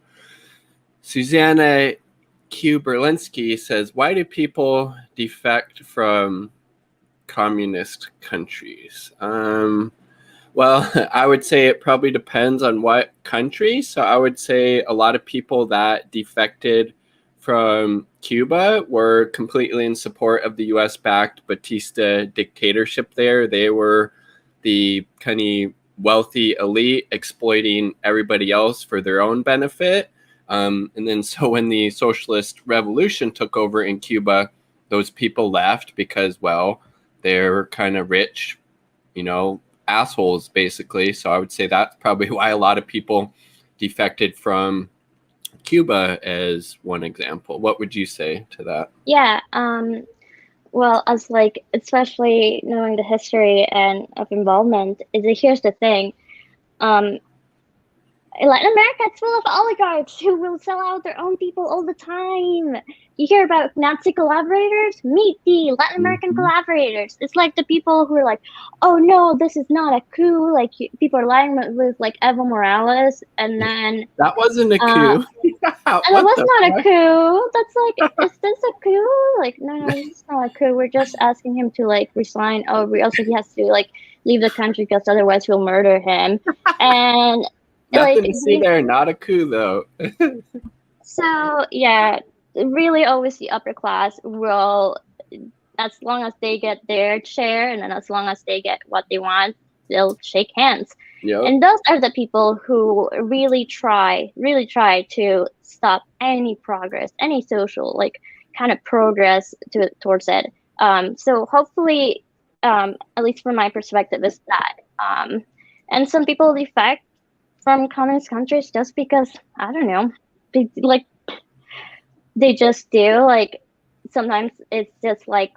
Susanna Q. Berlinski says, why do people defect from communist countries? Well, I would say it probably depends on what country. So I would say a lot of people that defected from Cuba were completely in support of the US-backed Batista dictatorship there. They were the kind of wealthy elite exploiting everybody else for their own benefit. And then so when the socialist revolution took over in Cuba, those people left because, well, they're kind of rich, assholes, basically. So I would say that's probably why a lot of people defected from Cuba as one example. What would you say to that? Yeah. Well, as like, especially knowing the history and of involvement, here's the thing. Latin America is full of oligarchs who will sell out their own people all the time. You hear about Nazi collaborators? Meet the Latin American collaborators. It's like the people who are like, oh no, this is not a coup. Like people are lying with like Evo Morales, and then that wasn't a coup. And it was not a coup. That's like, is this a coup? Like, no, this is not a coup. We're just asking him to like resign. Oh, also he has to like leave the country because otherwise we'll murder him. And nothing to see there. Not a coup though. So yeah, really always the upper class will, as long as they get their share and then as long as they get what they want, they'll shake hands. Yep. And those are the people who really try to stop any progress, any social like kind of progress towards it. So hopefully, at least from my perspective, is that. And some people defect from communist countries just because, I don't know, they just do. Like sometimes it's just like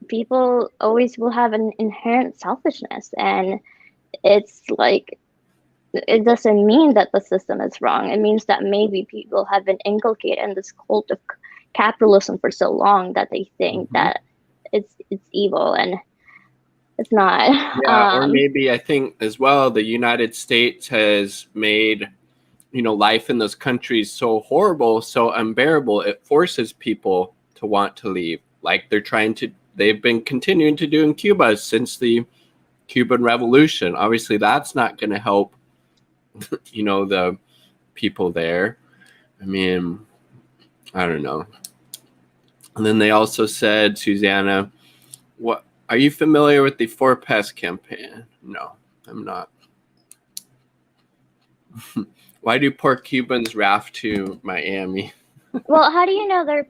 people always will have an inherent selfishness, and it's like, it doesn't mean that the system is wrong. It means that maybe people have been inculcated in this cult of capitalism for so long that they think that it's evil, and it's not. Yeah, or maybe I think as well the United States has made, you know, life in those countries so horrible, so unbearable, it forces people to want to leave. Like they've been continuing to do in Cuba since the Cuban Revolution. Obviously, that's not going to help, you know, the people there. I mean, I don't know. And then they also said, Susanna, what are you familiar with the For Pest campaign? No, I'm not. Why do poor Cubans raft to Miami? Well, how do you know they're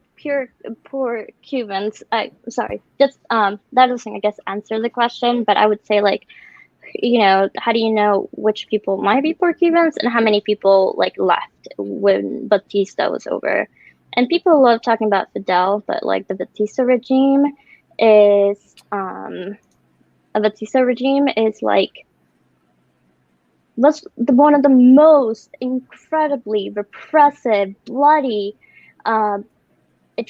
poor Cubans? Sorry, just that doesn't, I guess, answer the question. But I would say, like, you know, how do you know which people might be poor Cubans and how many people like left when Batista was over? And people love talking about Fidel, but like the Batista regime is like was one of the most incredibly repressive, bloody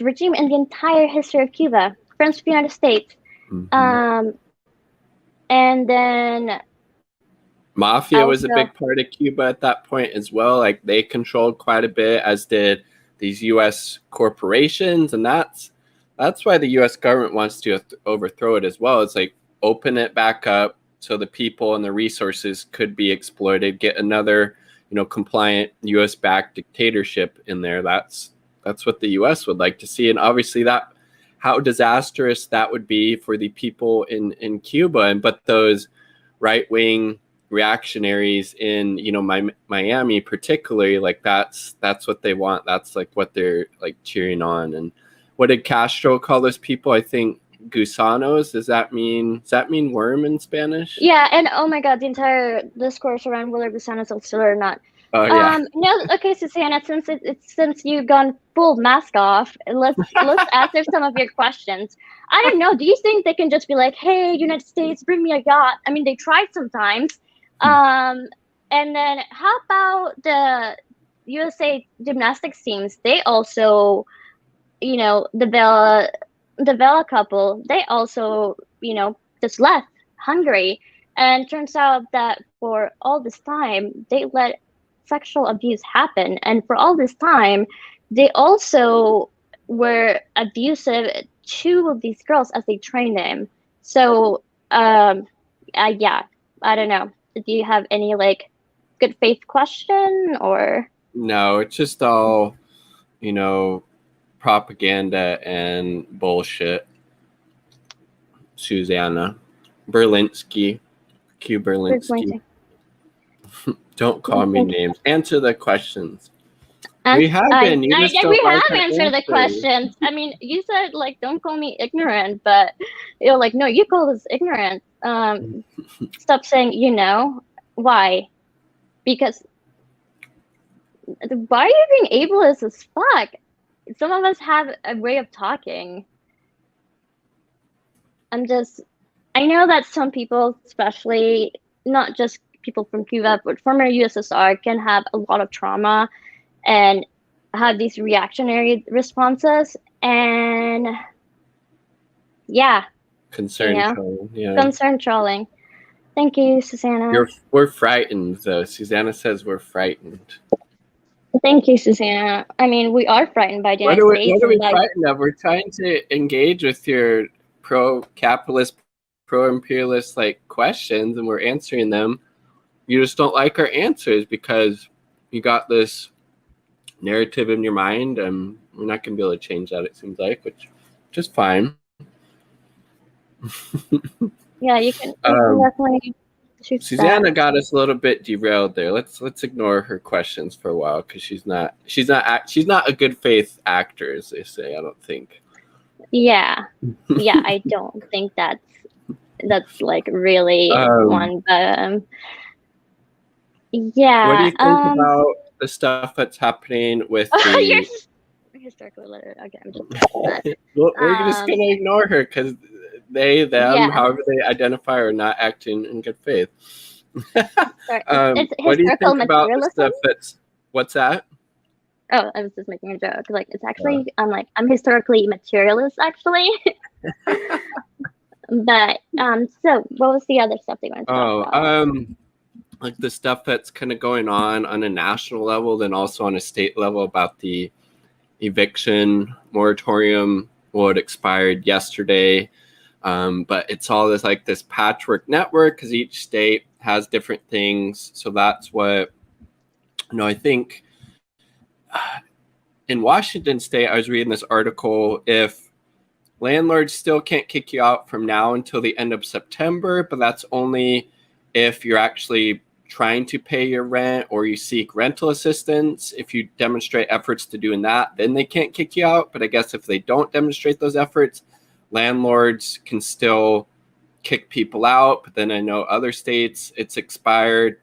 regime in the entire history of Cuba, friends of the United States. And then Mafia was a big part of Cuba at that point as well. Like they controlled quite a bit, as did these U.S. corporations, and that's why the U.S. government wants to overthrow it as well. It's like open it back up so the people and the resources could be exploited. Get another, you know, compliant U.S.-backed dictatorship in there. That's what the U.S. would like to see, and obviously how disastrous that would be for the people in Cuba. But those right-wing reactionaries in, you know, Miami particularly, like that's what they want. That's like what they're like cheering on. And what did Castro call those people? I think gusanos. Does that mean worm in Spanish? Yeah, and oh my god, the entire discourse around whether gusanos are still or not. Oh yeah. No, okay, Susanna, since you've gone full mask off, let's answer some of your questions. I don't know. Do you think they can just be like, "Hey, United States, bring me a yacht"? I mean, they tried sometimes. And then how about the USA gymnastics teams? They also, you know, the Vela couple, they also, you know, just left Hungary, and turns out that for all this time they let sexual abuse happen, and for all this time they also were abusive to these girls as they trained them. So yeah, I don't know. Do you have any like good faith question? Or no, it's just all, you know, propaganda and bullshit. Susanna Berlinski, Q Berlinski. Don't call me names. Answer the questions. We have been. We have answered the questions. I mean, you said like, don't call me ignorant, but you're like, no, you call us ignorant. Stop saying, you know. Why? Because Why are you being ableist as fuck? Some of us have a way of talking. I know that some people, especially not just people from Cuba, but former USSR, can have a lot of trauma and have these reactionary responses. And yeah, Concern you know, tone. Yeah. concern trolling. Thank you, Susanna. We're frightened though. Susanna says we're frightened. Thank you, Susanna. I mean, we are frightened by the What United are States we and by frightened of? We're trying to engage with your pro-capitalist, pro-imperialist like questions, and we're answering them. You just don't like our answers because you got this narrative in your mind, and we're not going to be able to change that. It seems like, which is fine. yeah, you can definitely. Susanna got us a little bit derailed there. Let's ignore her questions for a while because she's not a good faith actor, as they say. I don't think. Yeah, I don't think that's like really one, but yeah. What do you think about the stuff that's happening with the? You're historically literate. Okay, I'm just. We're just gonna ignore her because they, them, however they identify, are not acting in good faith. It's what do you think about the stuff that's? What's that? Oh, I was just making a joke. Like, it's actually, I'm historically materialist, actually. But so what was the other stuff they wanted to talk about? Like the stuff that's kind of going on a national level, then also on a state level about the eviction moratorium. Well, it expired yesterday, but it's all this patchwork network because each state has different things. So that's what I think. In Washington State, I was reading this article. If landlords still can't kick you out from now until the end of September, but that's only if you're actually trying to pay your rent or you seek rental assistance. If you demonstrate efforts to doing that, then they can't kick you out. But I guess if they don't demonstrate those efforts, landlords can still kick people out. But then I know other states, it's expired.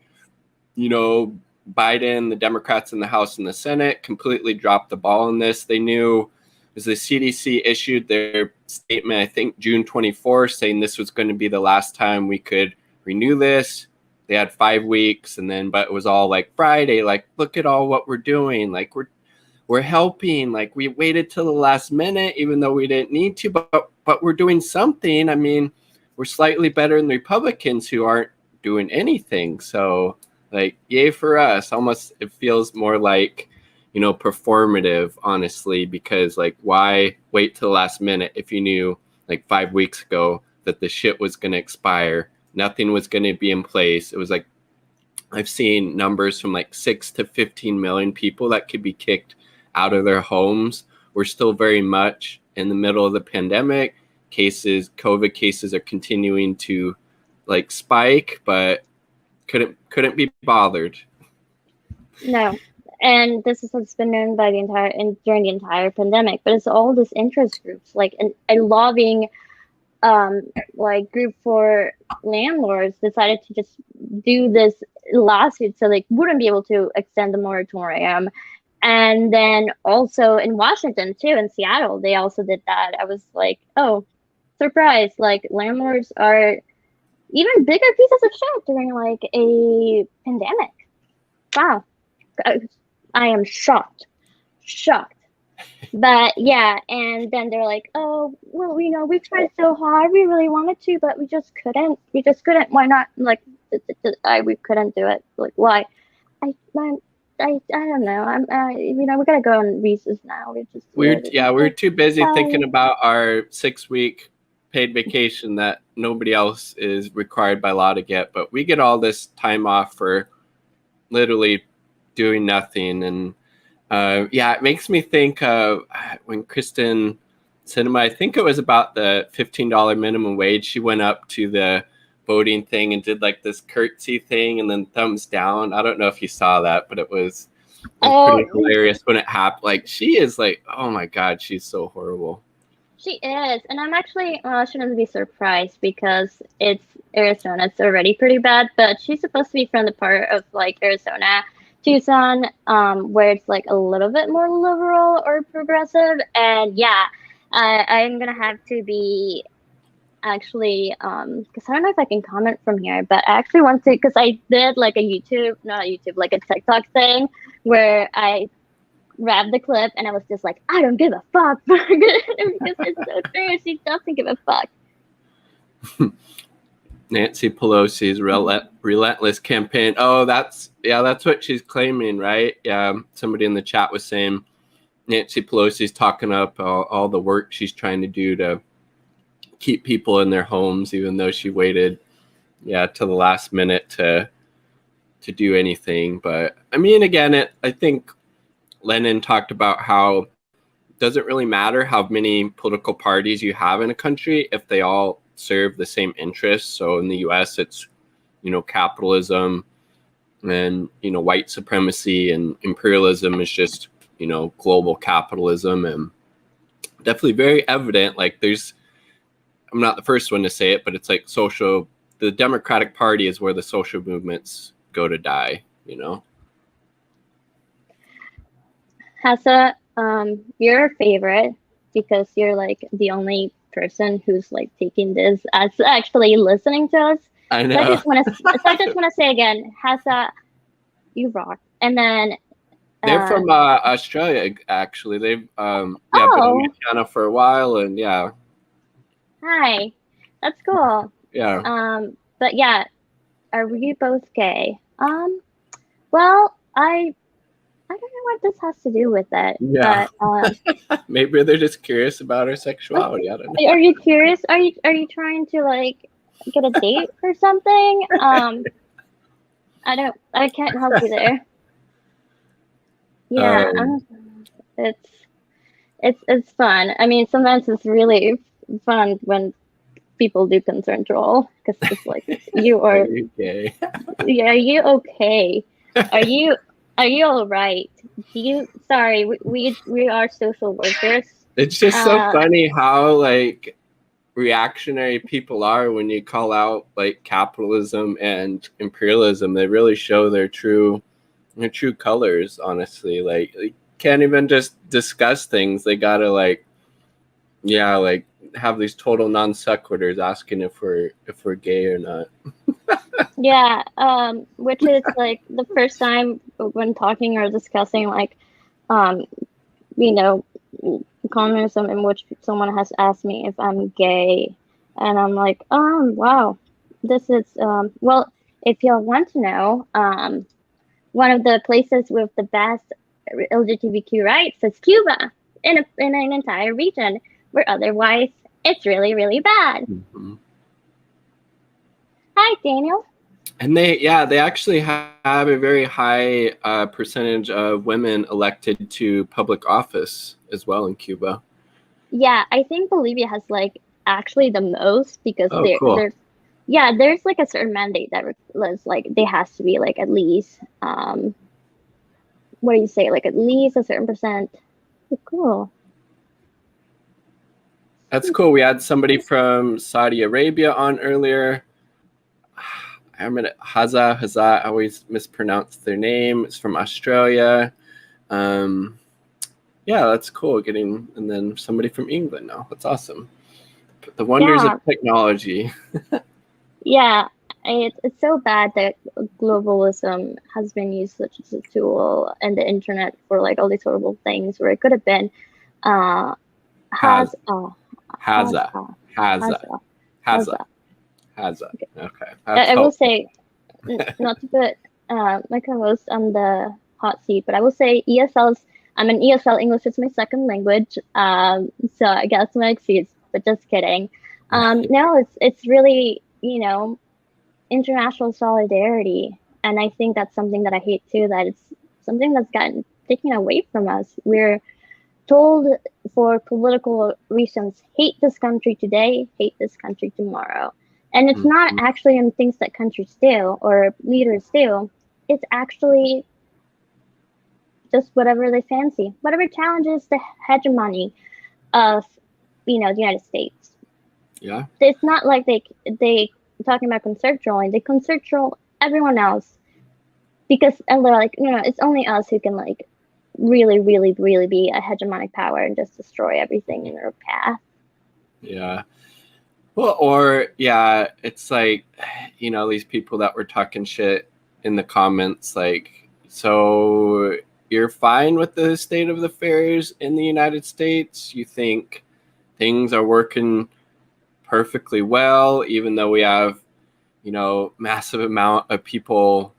Biden, the Democrats in the House and the Senate completely dropped the ball on this. They knew, as the CDC issued their statement, I think June 24th, saying this was going to be the last time we could renew this. They had 5 weeks, but it was all like Friday, like, look at all what we're doing. Like, we're helping. Like, we waited till the last minute, even though we didn't need to, but we're doing something. I mean, we're slightly better than the Republicans who aren't doing anything. So, like, yay for us. Almost it feels more like, performative, honestly, because like, why wait till the last minute if you knew like 5 weeks ago that the shit was going to expire? Nothing was going to be in place. It was like, I've seen numbers from like 6 to 15 million people that could be kicked out of their homes. We're still very much in the middle of the pandemic. COVID cases are continuing to like spike, but couldn't be bothered. No, and this is what's been known by during the entire pandemic. But it's all these interest groups, like a lobbying, like group for landlords decided to just do this lawsuit so they wouldn't be able to extend the moratorium. And then also in Washington too, in Seattle, they also did that. I was like, oh, surprise! Like, landlords are even bigger pieces of shit during like a pandemic. Wow, I am shocked. But yeah, and then they're like, oh, well, we tried so hard, we really wanted to, but we just couldn't. Why not? Like, we couldn't do it. Like, why? I don't know. We gotta go on recess now. We're too busy thinking about our 6-week paid vacation that nobody else is required by law to get, but we get all this time off for literally doing nothing. And it makes me think of when Kristen Sinema, I think it was about the $15 minimum wage, she went up to the voting thing and did like this curtsy thing and then thumbs down. I don't know if you saw that, but it was pretty hilarious when it happened. Like, she is like, oh my God, she's so horrible. She is, and I'm actually shouldn't be surprised because it's Arizona. It's already pretty bad, but she's supposed to be from the part of like Arizona Tucson, where it's like a little bit more liberal or progressive. And yeah, I'm gonna have to be actually, because I don't know if I can comment from here, but I actually want to, because I did like a YouTube, not a YouTube, like a TikTok thing where I grabbed the clip and I was just like, I don't give a fuck because it's so true. She doesn't give a fuck. Nancy Pelosi's relentless campaign. Oh, that's what she's claiming, right? Yeah, somebody in the chat was saying Nancy Pelosi's talking up all the work she's trying to do to keep people in their homes, even though she waited, to the last minute to do anything. But I mean, again, I think Lenin talked about how it doesn't really matter how many political parties you have in a country if they all serve the same interests. So in the US, it's, capitalism, and, white supremacy, and imperialism is just, global capitalism. And definitely very evident, like I'm not the first one to say it, but it's like the Democratic Party is where the social movements go to die, Hassa, you're a favorite because you're like the only person who's like taking this as actually listening to us. I know. So I just want to say again, Hassa, you rock. And then they're from Australia, actually. They've been in Canada for a while, and yeah. Hi, that's cool. Yeah. But yeah, are we both gay? Well, I don't know what this has to do with it. Yeah. But, maybe they're just curious about our sexuality. I don't know. Are you curious? Are you trying to like get a date or something? I can't help you there. Yeah, it's fun. I mean, sometimes it's really fun when people do concern troll because it's like you are. Are you gay? Yeah, are you okay? Are you all right? Sorry, we are social workers. It's just so funny how like reactionary people are when you call out like capitalism and imperialism. They really show their true colors, honestly. Like they can't even just discuss things. They gotta like have these total non sequiturs asking if we're gay or not. Yeah, which is like the first time when talking or discussing like communism, in which someone has asked me if I'm gay, and I'm like, wow, this is well, if y'all want to know, one of the places with the best LGBTQ rights is Cuba, in an entire region where otherwise it's really, really bad. Mm-hmm. Hi, Daniel. And they actually have a very high percentage of women elected to public office as well in Cuba. Yeah, I think Bolivia has like actually the most because cool. there's like a certain mandate that was like there has to be like at least what do you say, like at least a certain percent. Oh, cool. That's cool. We had somebody from Saudi Arabia on earlier. I'm gonna Haza. I always mispronounce their name. It's from Australia. Yeah, that's cool. And then somebody from England now. That's awesome. The wonders of technology. Yeah, it's so bad that globalism has been used such as a tool and the internet for like all these horrible things where it could have been Haza. Okay. I will say, not to put my co-host on the hot seat, but I will say I'm an ESL. English is my second language, so I guess my excuse. But just kidding. No, it's really international solidarity, and I think that's something that I hate too. That it's something that's gotten taken away from us. We're told for political reasons, hate this country today, hate this country tomorrow. And it's not actually in things that countries do or leaders do. It's actually just whatever they fancy, whatever challenges the hegemony of, the United States. Yeah. It's not like they talking about conserve trolling. They conserve troll everyone else because and they're like, no, it's only us who can like really, really, really be a hegemonic power and just destroy everything in their path. Yeah. Well, or yeah, it's like, you know, these people that were talking shit in the comments, like, so you're fine with the state of affairs in the United States? You think things are working perfectly well, even though we have, you know, massive amount of people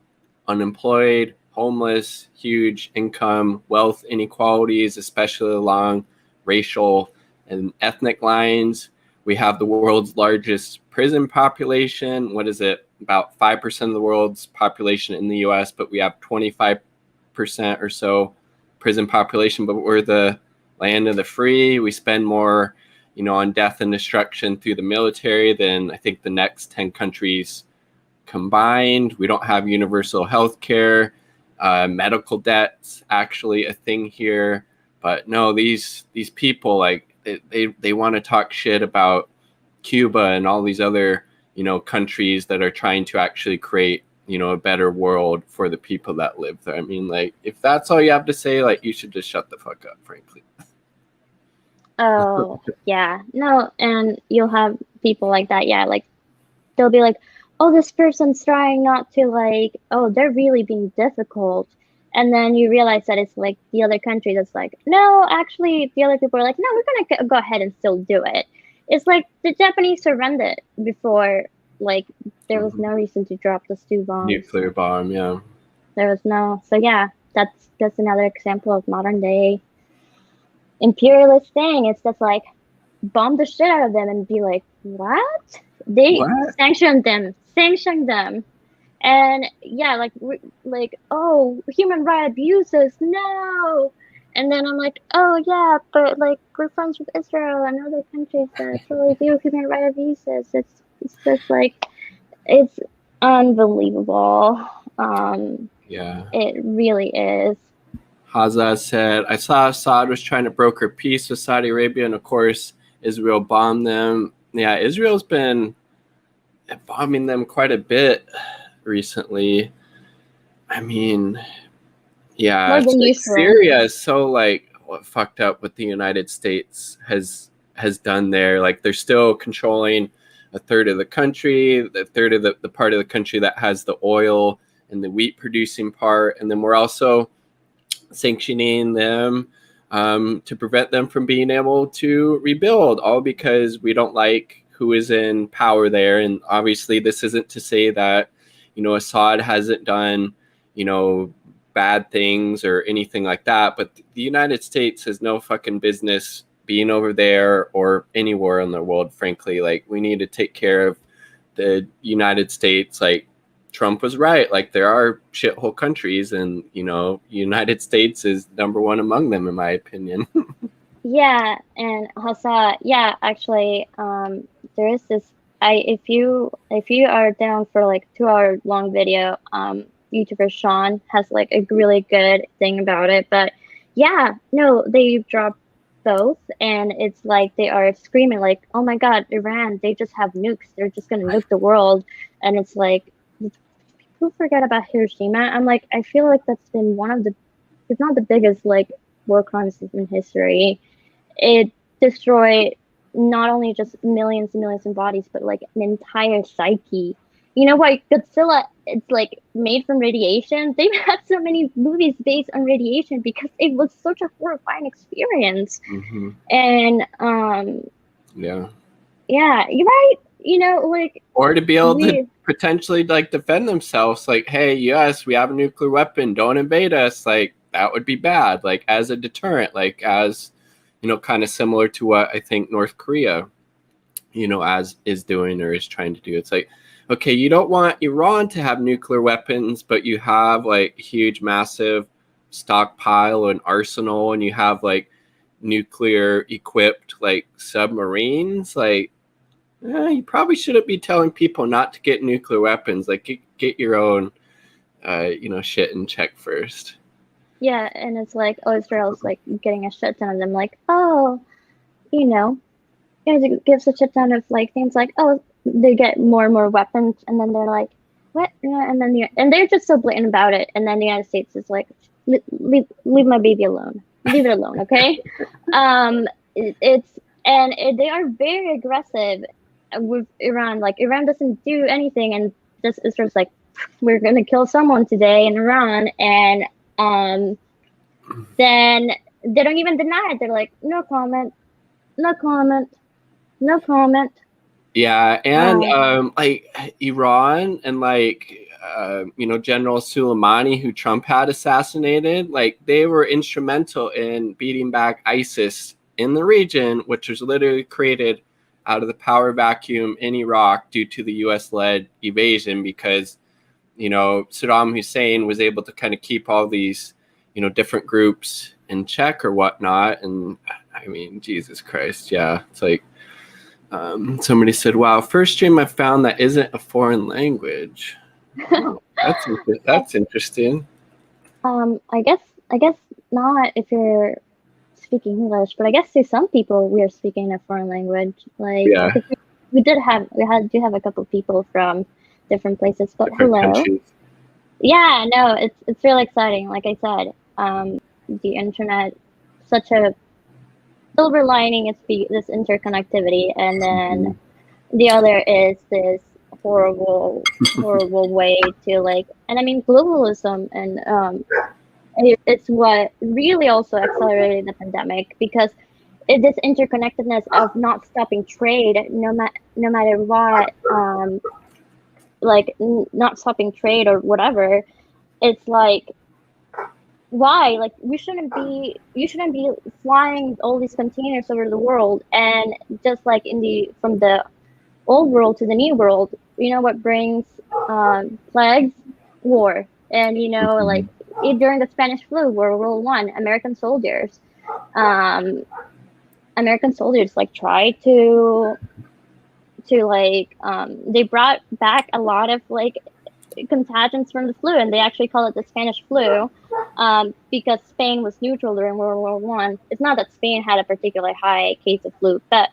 unemployed, homeless, huge income, wealth inequalities, especially along racial and ethnic lines. We have the world's largest prison population. What is it? About 5% of the world's population in the US, but we have 25% or so prison population, but we're the land of the free. We spend more, you know, on death and destruction through the military than I think the next 10 countries combined. We don't have universal health care. Medical debt's actually a thing here. But no, these people, like, they want to talk shit about Cuba and all these other, you know, countries that are trying to actually create, you know, a better world for the people that live there. I mean, like, if that's all you have to say, like, you should just shut the fuck up, frankly. Oh, yeah. No, and you'll have people like that, yeah, like they'll be like, oh, this person's trying not to like, oh, they're really being difficult. And then you realize that it's like the other country that's like, no, actually, the other people are like, no, we're going to go ahead and still do it. It's like the Japanese surrendered before, like, there was no reason to drop those 2 bombs. Nuclear bomb, yeah. There was no. So, yeah, that's another example of modern day imperialist thing. It's just like, bomb the shit out of them and be like, what? They sanctioned them. And yeah, like, oh, human rights abuses, no. And then I'm like, oh yeah, but like we're friends with Israel and other countries that totally do human rights abuses. It's just like, it's unbelievable. Yeah, it really is. Haza said, I saw Assad was trying to broker peace with Saudi Arabia, and of course Israel bombed them. Yeah, Israel's been bombing them quite a bit recently. I mean, yeah, like Syria is so like what fucked up what the United States has done there. Like, they're still controlling a third of the country, the third of the part of the country that has the oil and the wheat producing part, and then we're also sanctioning them to prevent them from being able to rebuild, all because we don't like who is in power there. And obviously this isn't to say that, you know, Assad hasn't done, you know, bad things or anything like that, but the United States has no fucking business being over there or anywhere in the world, frankly. Like, we need to take care of the United States. Like, Trump was right. Like, there are shithole countries, and, you know, United States is number one among them, in my opinion. Yeah, and Hasa, yeah, actually, there is this. If you are down for like 2-hour long video, YouTuber Sean has like a really good thing about it. But yeah, no, they dropped both, and it's like they are screaming like, "Oh my God, Iran! They just have nukes. They're just gonna nuke the world." And it's like, people forget about Hiroshima. I'm like, I feel like that's been one of the, if not the biggest, like war crimes in history. It destroyed not only just millions and millions of bodies, but like an entire psyche. You know why Godzilla, it's like made from radiation? They've had so many movies based on radiation because it was such a horrifying experience. Mm-hmm. And yeah, you're right. You know, like, or to be able to potentially like defend themselves, like, hey, yes, we have a nuclear weapon, don't invade us. Like, that would be bad, like, as a deterrent, like, as, you know, kind of similar to what I think North Korea, you know, as is doing or is trying to do. It's like, okay, you don't want Iran to have nuclear weapons, but you have like huge, massive stockpile and arsenal, and you have like nuclear equipped like submarines. Like, you probably shouldn't be telling people not to get nuclear weapons. Like, get your own, you know, shit in check first. Yeah, and it's like, oh, Israel's like getting a shit ton of them. Like, oh, you know, it gives a shit ton of like things like, oh, they get more and more weapons, and then they're like, what? And then and they're just so blatant about it. And then the United States is like, leave my baby alone. Leave it alone, okay? It's they are very aggressive with Iran. Like Iran doesn't do anything, and just Israel's like, we're gonna kill someone today in Iran, and then they don't even deny it. They're like, no comment, no comment, no comment. Yeah, and like Iran and like General Soleimani, who Trump had assassinated, like they were instrumental in beating back ISIS in the region, which was literally created out of the power vacuum in Iraq due to the US-led invasion, because Saddam Hussein was able to kind of keep all these different groups in check or whatnot. And I mean, Jesus Christ, yeah, it's like somebody said, wow, first stream I found that isn't a foreign language. Oh, that's interesting. I guess not if you're speaking English, but I guess to some people we are speaking a foreign language. Like, yeah, we do have a couple of people from different places, but different hello. countries. Yeah, no, it's really exciting. Like I said, the internet, such a silver lining is this interconnectivity, and then the other is this horrible way to like, and I mean globalism, and it's what really also accelerated the pandemic, because this interconnectedness of not stopping trade, no matter what, like not stopping trade or whatever. It's like, why? Like, you shouldn't be flying all these containers over the world, and just like from the old world to the new world, what brings plagues? War. And like during the Spanish flu, World War One, American soldiers like tried to like they brought back a lot of like contagions from the flu, and they actually call it the Spanish flu, because Spain was neutral during World War One. It's not that Spain had a particularly high case of flu, but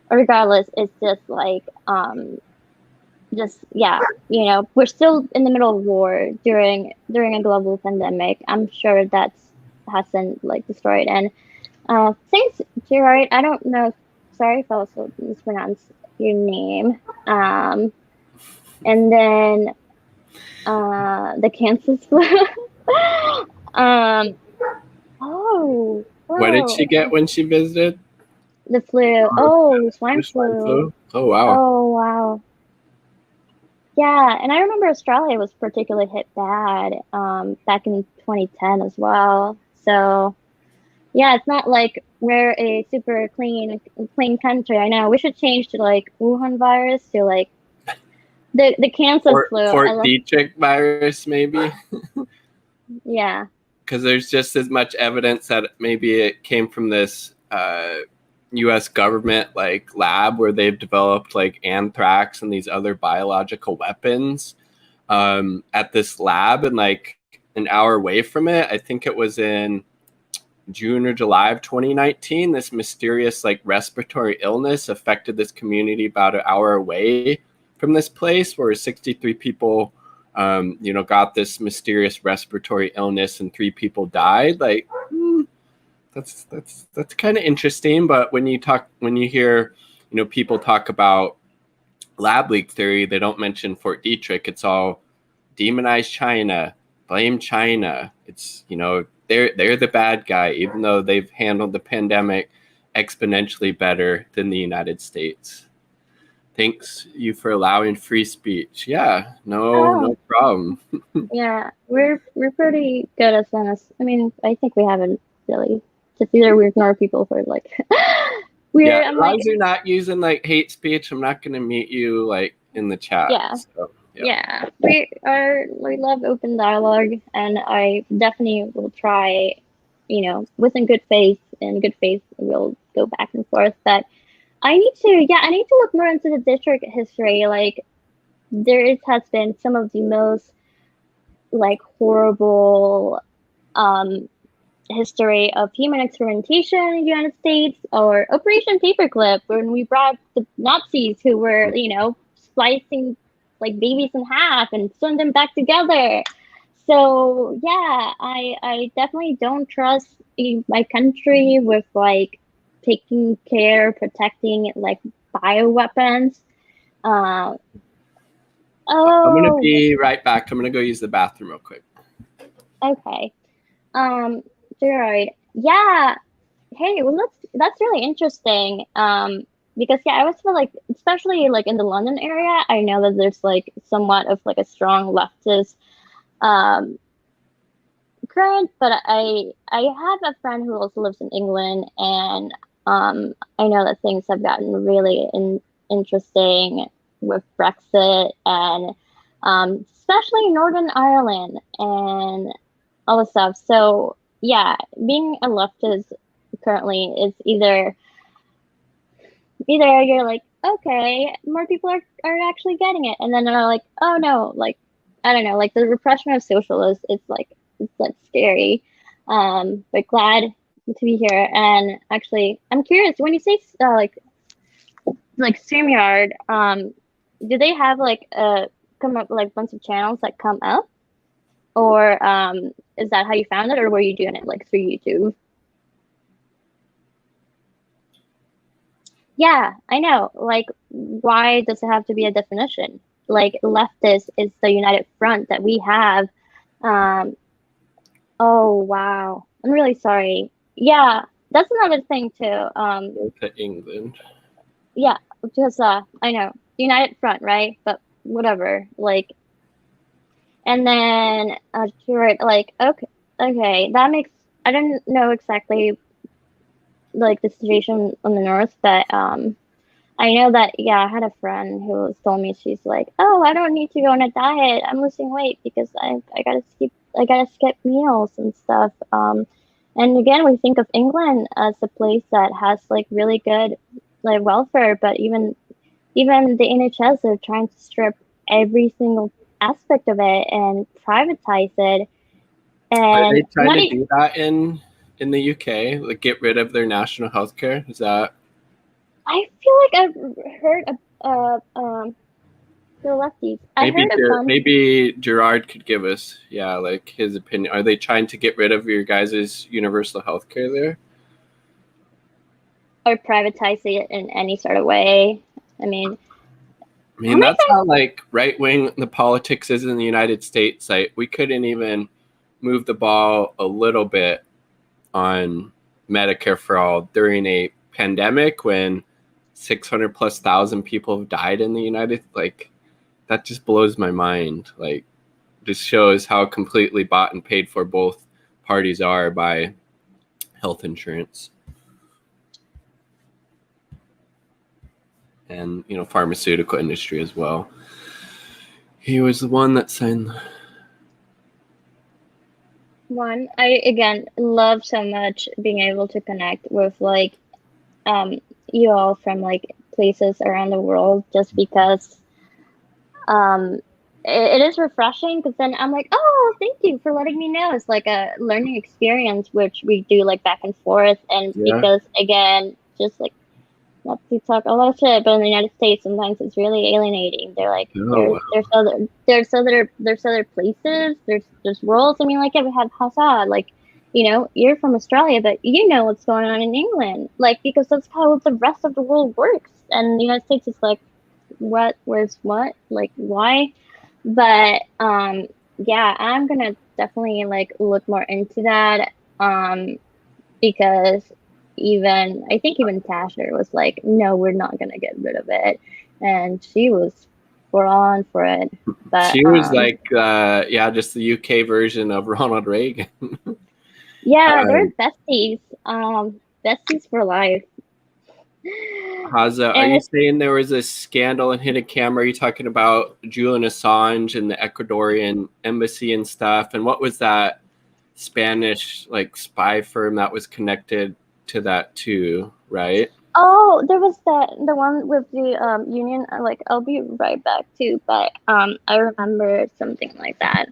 regardless, it's just like we're still in the middle of war during a global pandemic. I'm sure that hasn't like destroyed. And thanks, Gerard. I don't know. Sorry if I also mispronounced your name. And then the Kansas flu. Oh. What did she get when she visited? The flu. Oh, swine flu. Oh, wow. Oh, wow. Yeah, and I remember Australia was particularly hit bad back in 2010 as well. So, yeah, it's not like we're a super clean country. I know we should change to like Wuhan virus, to like the Kansas flu. Fort Detrick virus, maybe. Yeah. Because there's just as much evidence that maybe it came from this U.S. government like lab where they've developed like anthrax and these other biological weapons at this lab, and like an hour away from it, I think it was in June or July of 2019, this mysterious like respiratory illness affected this community about an hour away from this place, where 63 people got this mysterious respiratory illness and 3 people died. Like that's kind of interesting. But when you hear people talk about lab leak theory, they don't mention Fort Detrick. It's all demonize China, blame China. It's they're the bad guy, even though they've handled the pandemic exponentially better than the United States. Thanks you for allowing free speech. Yeah, no problem. Yeah, we're pretty good as honest. I mean, I think we haven't really. Just either we ignore people for like. As long as you're not using like hate speech, I'm not gonna mute you like in the chat. Yeah. So, yeah. We love open dialogue, and I definitely will try, within good faith. In good faith, we'll go back and forth. But I need to look more into the district history. Like, has been some of the most like horrible history of human experimentation in the United States, or Operation Paperclip, when we brought the Nazis who were, splicing like babies in half and sewn them back together. So yeah, I definitely don't trust my country with like taking care, protecting like bioweapons. Uh, I'm gonna oh, be right back. I'm gonna go use the bathroom real quick. okay. Gerard, yeah. Hey, well, that's really interesting. Because yeah, I always feel like, especially like in the London area, I know that there's like somewhat of like a strong leftist um current, but I have a friend who also lives in England, and I know that things have gotten really interesting with Brexit and especially Northern Ireland and all the stuff. So yeah, being a leftist currently is either you're like, okay, more people are actually getting it, and then they're like, oh no, like I don't know, like the repression of socialists, it's like scary. But glad to be here. And actually, I'm curious when you say like StreamYard, do they have like come up like bunch of channels that come up, or is that how you found it, or were you doing it like through YouTube? Yeah, I know. Like, why does it have to be a definition? Like, leftist is the united front that we have. Um, oh, wow. I'm really sorry. Yeah, that's another thing too. Go to England. Yeah, because I know united front, right? But whatever. Like, and then you're right. Like, okay, that makes. I don't know exactly like the situation on the north, but I know that, yeah, I had a friend who told me, she's like, oh, I don't need to go on a diet. I'm losing weight because I gotta skip meals and stuff. And again, we think of England as a place that has like really good like welfare, but even the NHS are trying to strip every single aspect of it and privatize it. Are they And trying to do that in the UK? Like get rid of their national health care? Is that? I feel like I've heard the lefties. I heard of them. Maybe Gerard could give us, yeah, like his opinion. Are they trying to get rid of your guys' universal health care there? Or privatize it in any sort of way. I mean, That's how like right wing the politics is in the United States. Like we couldn't even move the ball a little bit on Medicare for all during a pandemic when 600 plus thousand people have died in the United. Like that just blows my mind. Like this shows how completely bought and paid for both parties are by health insurance and pharmaceutical industry as well. He was the one that signed. One, I again love so much being able to connect with like you all from like places around the world, just because um it is refreshing, because then I'm like, oh, thank you for letting me know. It's like a learning experience, which we do like back and forth. And because again, just like, not to talk a lot of shit, but in the United States, sometimes it's really alienating. They're like, there's other places, there's worlds. I mean, like, yeah, we have Hazard, like, you're from Australia, but you know what's going on in England, like, because that's how the rest of the world works. And the United States is like, what, where's what, like, why? But yeah, I'm gonna definitely like look more into that, because I think even Tasher was like, no, we're not gonna get rid of it, and she was on for it. But she was like, yeah, just the UK version of Ronald Reagan. Yeah, they're besties, besties for life. Haza, are you saying there was a scandal in hidden camera? Are you talking about Julian Assange and the Ecuadorian embassy and stuff? And what was that Spanish like spy firm that was connected to that too, right? Oh, there was the one with the union. Like, I'll be right back too, but I remember something like that.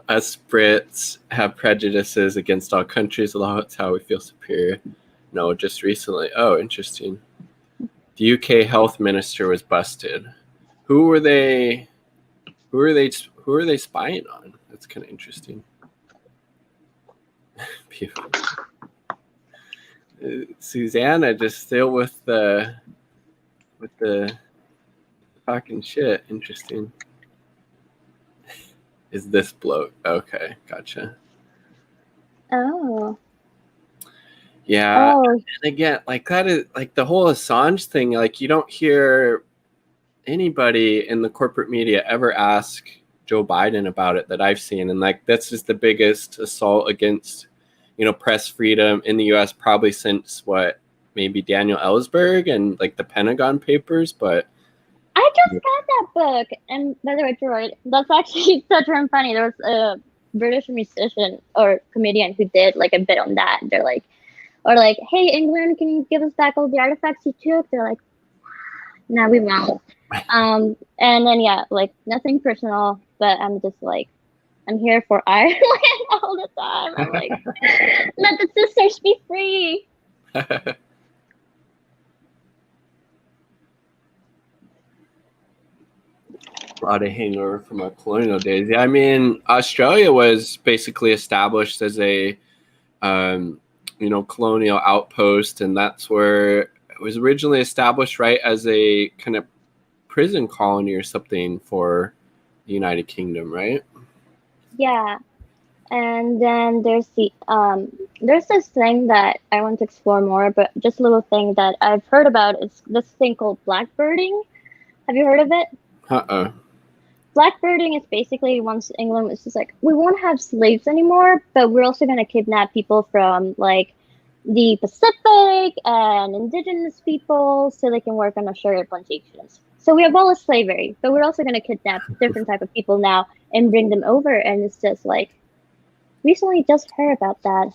Us Brits have prejudices against all countries' law. It's how we feel superior. No, just recently. Oh, interesting. The UK health minister was busted. Who were they? Who are they spying on? That's kind of interesting. Susanna just still with the fucking shit. Interesting. Is this bloke? Okay, gotcha. Oh. Yeah. Oh. And again, like that is like the whole Assange thing. Like you don't hear anybody in the corporate media ever ask Joe Biden about it that I've seen, and like that's just the biggest assault against, you know, press freedom in the U.S. probably since what, maybe Daniel Ellsberg and like the Pentagon Papers. But I just got that book, and by the way, Gerard, that's actually such and funny. There was a British musician or comedian who did like a bit on that. They're like, or like, hey, England, can you give us back all the artifacts you took? They're like, no, we won't. And then yeah, like nothing personal, but I'm just like, I'm here for Ireland all the time. I'm like, let the sisters be free. a lot of hangover from our colonial days. Yeah, I mean, Australia was basically established as a, you know, colonial outpost, and that's where it was originally established, right, as a kind of prison colony or something for the United Kingdom, right? Yeah. And then there's this thing that I want to explore more, but just a little thing that I've heard about. It's this thing called blackbirding. Have you heard of it? Blackbirding is basically once England was just like, we won't have slaves anymore, but we're also going to kidnap people from like the Pacific and indigenous people so they can work on our sugar plantations. So we abolish slavery, but we're also going to kidnap different type of people now and bring them over. And it's just like, recently just heard about that.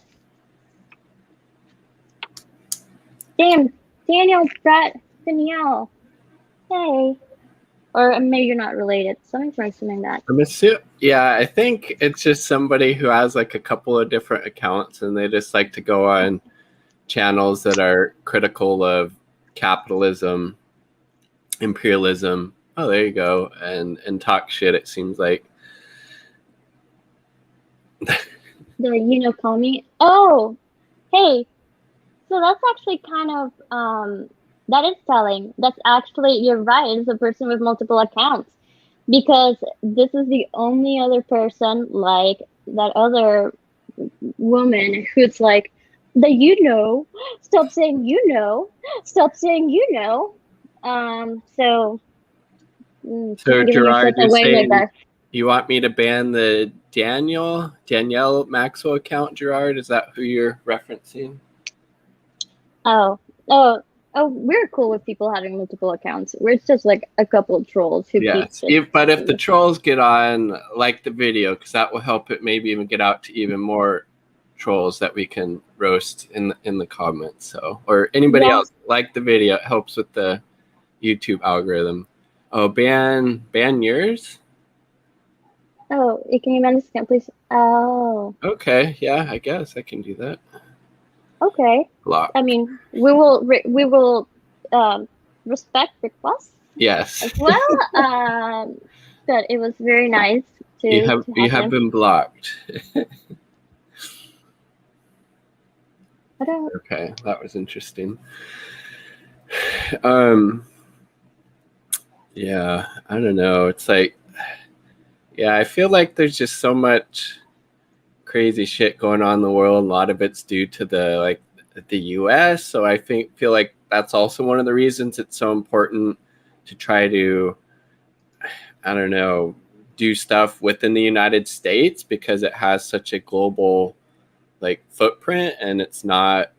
Damn, Daniel, Brett, Danielle. Hey. Or maybe you're not related. Something's mentioning that. Yeah, I think it's just somebody who has like a couple of different accounts, and they just like to go on channels that are critical of capitalism, imperialism. Oh, there you go, and talk shit. It seems like. Call me. Oh, hey. So that's actually kind of that is telling. That's actually, you're right. It's a person with multiple accounts, because this is the only other person like that other woman who's like, stop saying stop saying So Gerard, you're saying you want me to ban the Danielle Maxwell account, Gerard? Is that who you're referencing? Oh, we're cool with people having multiple accounts. We're just like a couple of trolls who but if the trolls get on, like the video, because that will help it maybe even get out to even more trolls that we can roast in the comments. So, or anybody else, like the video, it helps with the YouTube algorithm. Oh, ban yours? Oh, can you ban this account, please? Oh. Okay, yeah, I guess I can do that. Okay. Block. I mean, we will respect requests. Yes. As well. But it was very nice to. You have been blocked. Okay, that was interesting. Yeah, I don't know. It's like, yeah, I feel like there's just so much crazy shit going on in the world. A lot of it's due to the US. So I feel like that's also one of the reasons it's so important to try to, I don't know, do stuff within the United States, because it has such a global like footprint, and it's not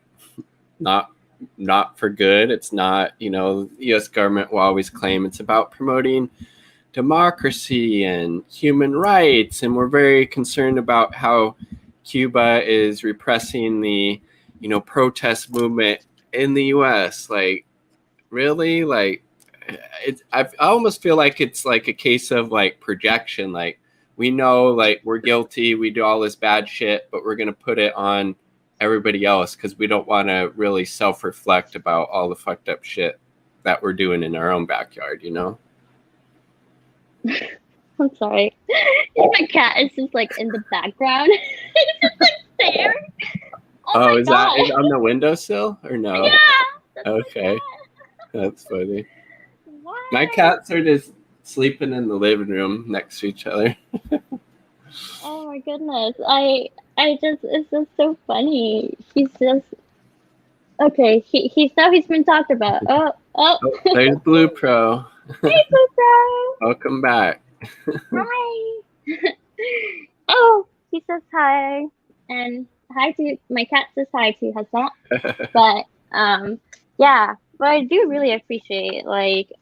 for good. It's not, you know, the US government will always claim it's about promoting democracy and human rights, and we're very concerned about how Cuba is repressing the, you know, protest movement in the US. Like, really? Like, I almost feel like it's like a case of like projection. Like, we know like we're guilty, we do all this bad shit, but we're gonna put it on everybody else because we don't want to really self-reflect about all the fucked up shit that we're doing in our own backyard, you know? I'm sorry. My cat is just like in the background. He's just like there. Oh my is god. that on the windowsill or no? Yeah. That's Okay, that's funny. Why? My cats are just sleeping in the living room next to each other. Oh my goodness. I just it's just so funny. He's just okay, he's now he's been talked about. Oh. Oh, there's Blue Pro. Hey Pluto. Welcome back. Hi. Oh, he says hi. And hi to my cat says hi to Hassan. But yeah, but I do really appreciate like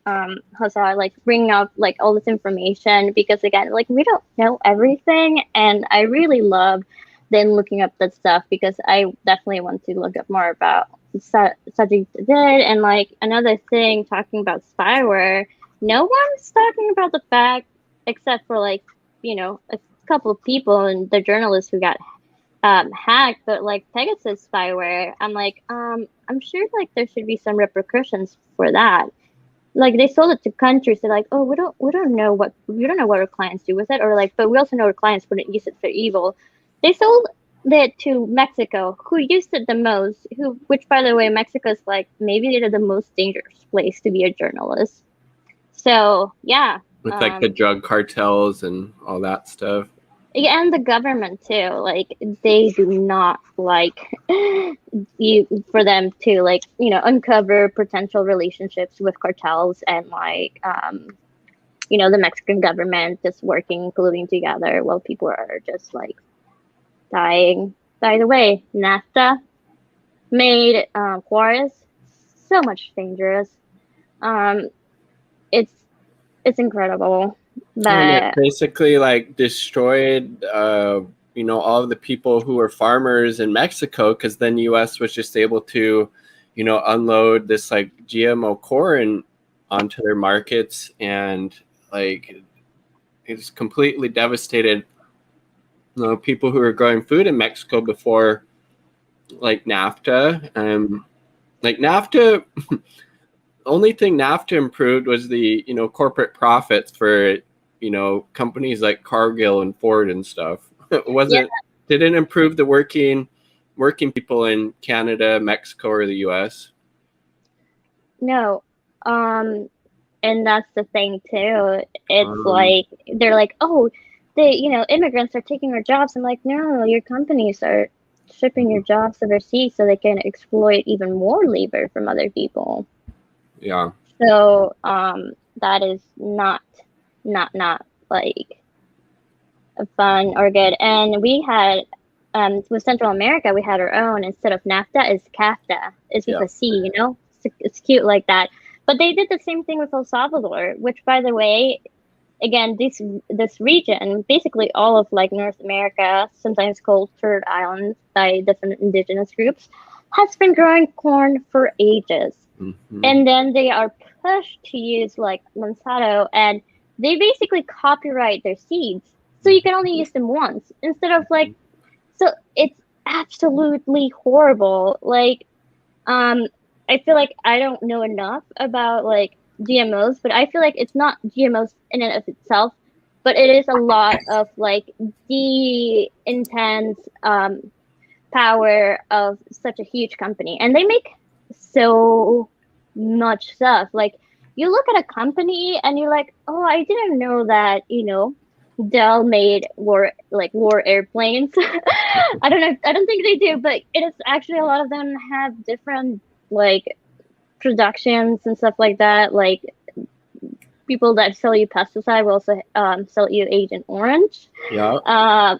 Hassan like bringing up like all this information, because again, like we don't know everything, and I really love then looking up that stuff, because I definitely want to look up more about subject did. And like another thing, talking about spyware, no one's talking about the fact, except for like, you know, a couple of people and the journalists who got hacked, but like Pegasus spyware, I'm like, I'm sure like there should be some repercussions for that. Like they sold it to countries. They're like, oh, we don't know what our clients do with it, or like, but we also know our clients wouldn't use it for evil. They sold it to Mexico, who used it the most. Which by the way, Mexico is like maybe they're the most dangerous place to be a journalist. So yeah, with like the drug cartels and all that stuff. Yeah, and the government too. Like they do not like you for them to like, you know, uncover potential relationships with cartels, and like you know, the Mexican government just working, colluding together while people are just like dying. By the way, NAFTA made Juarez so much dangerous. It's incredible. But And it basically like destroyed you know, all of the people who were farmers in Mexico, because then US was just able to, you know, unload this like GMO corn onto their markets, and like it's completely devastated, you know, people who were growing food in Mexico before like NAFTA. Like NAFTA only thing NAFTA improved was the, you know, corporate profits for, you know, companies like Cargill and Ford and stuff. It wasn't didn't improve the working people in Canada, Mexico, or the US. no, and that's the thing too. It's like they're like, oh, you know, immigrants are taking our jobs. I'm like, no, your companies are shipping your jobs overseas so they can exploit even more labor from other people. Yeah. So that is not like fun or good. And we had with Central America, we had our own, instead of NAFTA is CAFTA. It's with a C, you know? It's cute like that. But they did the same thing with El Salvador, which, by the way, again, this region, basically all of like North America, sometimes called Third Island by different indigenous groups, has been growing corn for ages. Mm-hmm. And then they are pushed to use like Monsanto, and they basically copyright their seeds. So you can only use them once instead of like, so it's absolutely horrible. Like, I feel like I don't know enough about like GMOs, but I feel like it's not GMOs in and of itself, but it is a lot of like the intense power of such a huge company, and they make so much stuff. Like you look at a company and you're like, oh, I didn't know that, you know, Dell made war airplanes. I don't think they do, but it is actually, a lot of them have different like productions and stuff like that. Like people that sell you pesticide will also sell you Agent Orange. Yeah.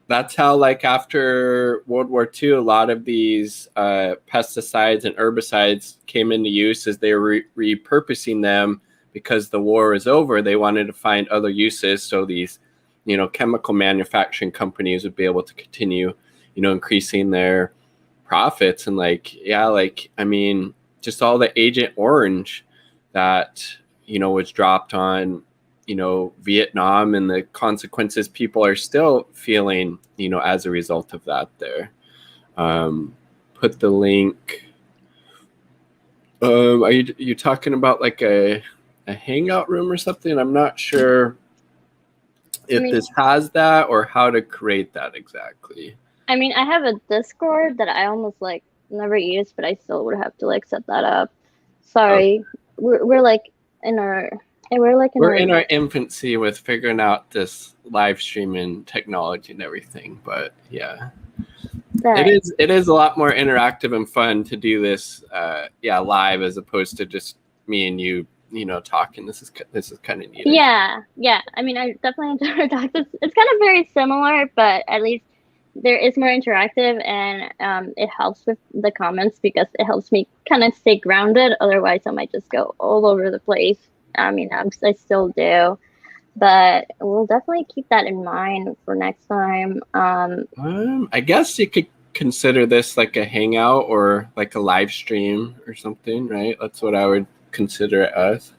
That's how, like, after World War II, a lot of these pesticides and herbicides came into use as they were repurposing them because the war was over. They wanted to find other uses, so these, you know, chemical manufacturing companies would be able to continue, you know, increasing their profits. And like, yeah, like, I mean, just all the Agent Orange that, you know, was dropped on, you know, Vietnam, and the consequences people are still feeling, you know, as a result of that there. Put the link Are you talking about like a hangout room or something? I'm not sure if this has that or how to create that exactly. I mean, I have a Discord that I almost like never use, but I still would have to like set that up. Sorry, we're like in our We're in our infancy with figuring out this live streaming technology and everything, but yeah. It is a lot more interactive and fun to do this live as opposed to just me and you talking. This is kind of neat. Yeah. I mean, I definitely enjoy talk. It's kind of very similar, but at least there is more interactive, and it helps with the comments because it helps me kind of stay grounded. Otherwise, I might just go all over the place. I mean, I still do, but we'll definitely keep that in mind for next time. I guess you could consider this like a hangout or like a live stream or something, right? That's what I would consider it as.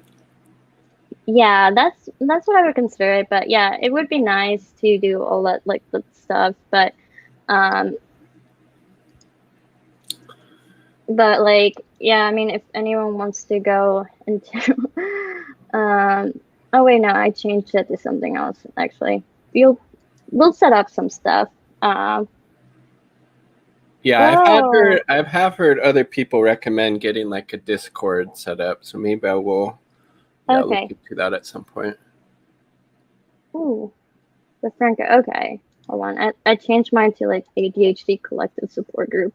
Yeah, that's what I would consider it. But yeah, it would be nice to do all that like the stuff, but like, yeah, I mean, if anyone wants to go into oh wait, no, I changed it to something else actually. We'll set up some stuff. Yeah, I have heard other people recommend getting like a Discord set up, so maybe I will look into that at some point. Ooh, the Franco. Okay, hold on. I changed mine to like ADHD collective support group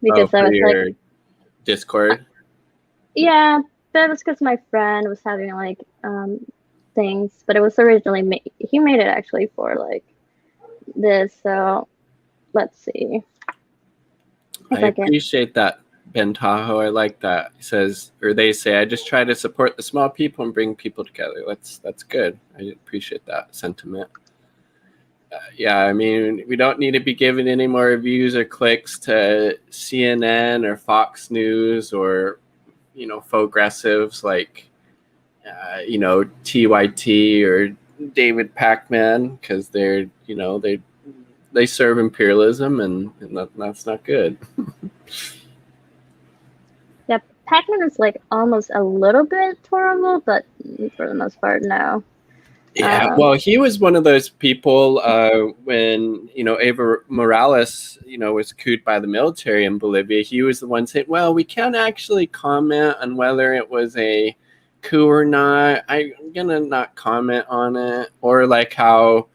because I was your like Discord. Yeah, that was because my friend was having like things, but it was originally he made it actually for like this. So let's see. I appreciate that, Ben Tahoe. I like that. He says, or they say, I just try to support the small people and bring people together. That's good. I appreciate that sentiment. Yeah, I mean, we don't need to be giving any more views or clicks to CNN or Fox News or, progressives like, TYT or David Pacman, because they're, they serve imperialism, and that's not good. Yeah, Pacman is like almost a little bit horrible, but for the most part, no. Yeah, well, he was one of those people when Evo Morales was couped by the military in Bolivia. He was the one saying, "Well, we can't actually comment on whether it was a coup or not. I'm gonna not comment on it." Or like how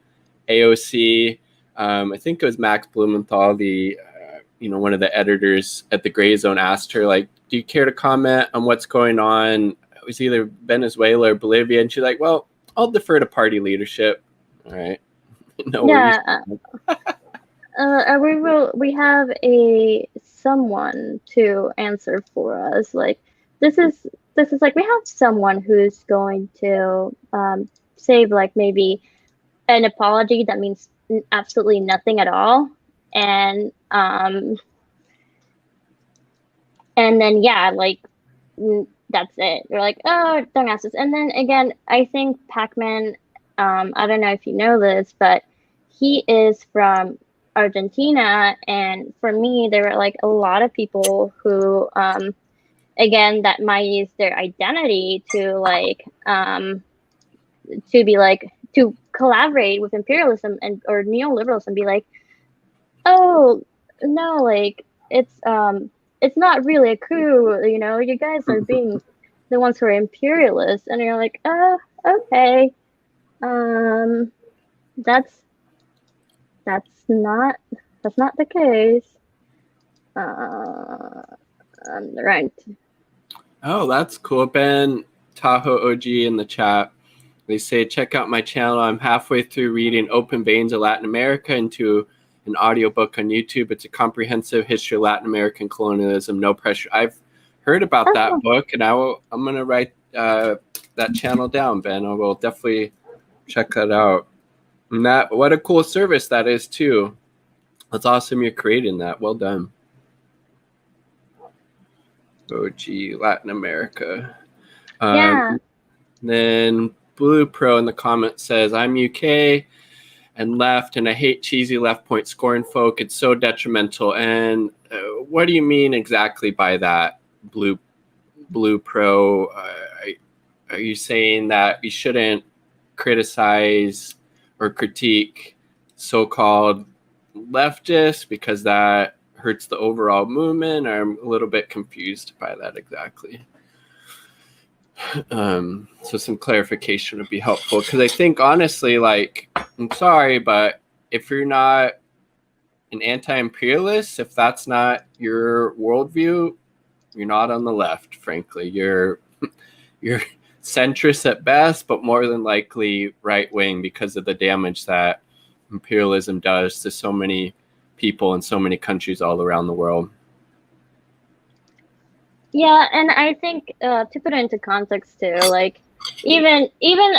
AOC, I think it was Max Blumenthal, the one of the editors at the Gray Zone, asked her, like, "Do you care to comment on what's going on?" It was either Venezuela or Bolivia, and she's like, "Well, I'll defer to party leadership." All right. No worries. We have someone to answer for us. Like this is like we have someone who's going to say like maybe an apology that means absolutely nothing at all, and then like that's it. They're like, oh, don't ask us. And then again, I think Pacman, I don't know if you know this, but he is from Argentina. And for me, there were like a lot of people who, again, that might use their identity to like, to be like, to collaborate with imperialism or neoliberalism, be like, oh, no, like, it's not really a coup, you guys are being the ones who are imperialists, and you're like, oh, okay, that's not the case. Right. Oh, that's cool. Ben Tahoe OG in the chat. They say, check out my channel. I'm halfway through reading Open Veins of Latin America into an audiobook on YouTube. It's a comprehensive history of Latin American colonialism. No pressure. I've heard about that book, and I'm going to write that channel down, Ben. I will definitely check that out. And what a cool service that is too. That's awesome you're creating that. Well done. OG Latin America. Yeah. Then Blue Pro in the comments says, I'm UK and left, and I hate cheesy left point scoring folk. It's so detrimental. And what do you mean exactly by that, Blue Blue Pro, are you saying that we shouldn't criticize or critique so-called leftists because that hurts the overall movement? I'm a little bit confused by that exactly. So some clarification would be helpful, because I think honestly, like, I'm sorry, but if you're not an anti-imperialist, if that's not your worldview, you're not on the left, frankly. You're centrist at best, but more than likely right-wing, because of the damage that imperialism does to so many people in so many countries all around the world. Yeah, and I think to put it into context too, like even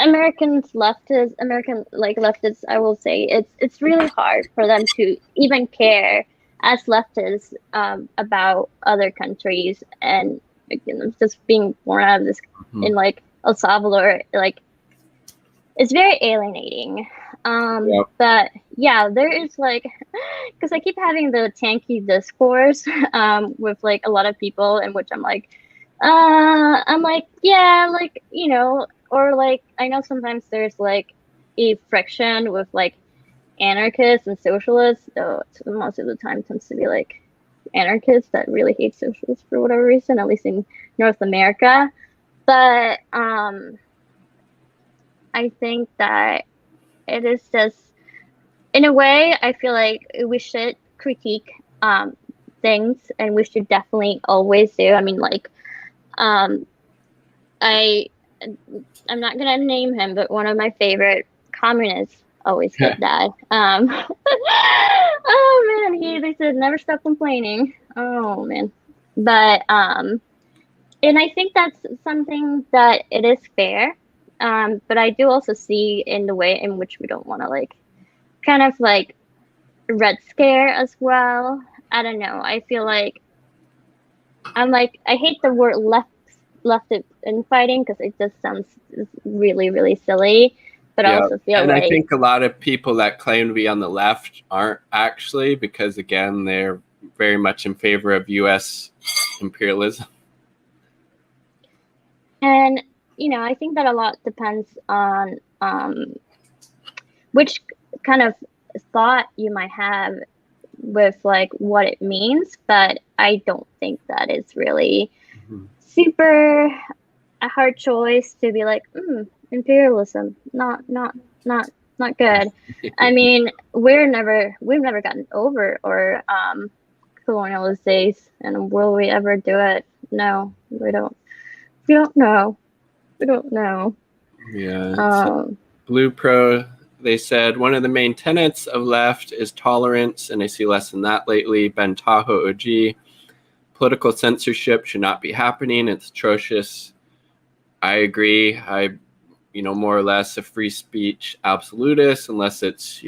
American leftists, I will say it's really hard for them to even care as leftists about other countries, and just being born out of this in like El Salvador, like it's very alienating. Yep. But yeah, there is like, because I keep having the tanky discourse with like a lot of people, in which I'm like, yeah, like, you know, or like I know sometimes there's like a friction with like anarchists and socialists, though most of the time tends to be like anarchists that really hate socialists for whatever reason, at least in North America. But I think that it is just, in a way, I feel like we should critique things, and we should definitely always do. I mean, like, I'm not gonna name him, but one of my favorite communists always said that. Oh man, they said never stop complaining. Oh man, but and I think that's something that it is fair. But I do also see in the way in which we don't want to like kind of like red scare as well. I don't know. I feel like I'm like, I hate the word left infighting, because it just sounds really, really silly. But I also feel and like, I think a lot of people that claim to be on the left aren't actually, because again, they're very much in favor of U.S. imperialism. And you know, I think that a lot depends on which kind of thought you might have with like what it means, but I don't think that is really super a hard choice to be like, imperialism, not good. I mean, we've never gotten over or colonialist days, and will we ever do it? No, we don't. We don't know. Yeah. So Blue Pro, they said one of the main tenets of left is tolerance, and I see less than that lately. Ben Tahoe OG, political censorship should not be happening. It's atrocious. I agree. More or less a free speech absolutist, unless it's,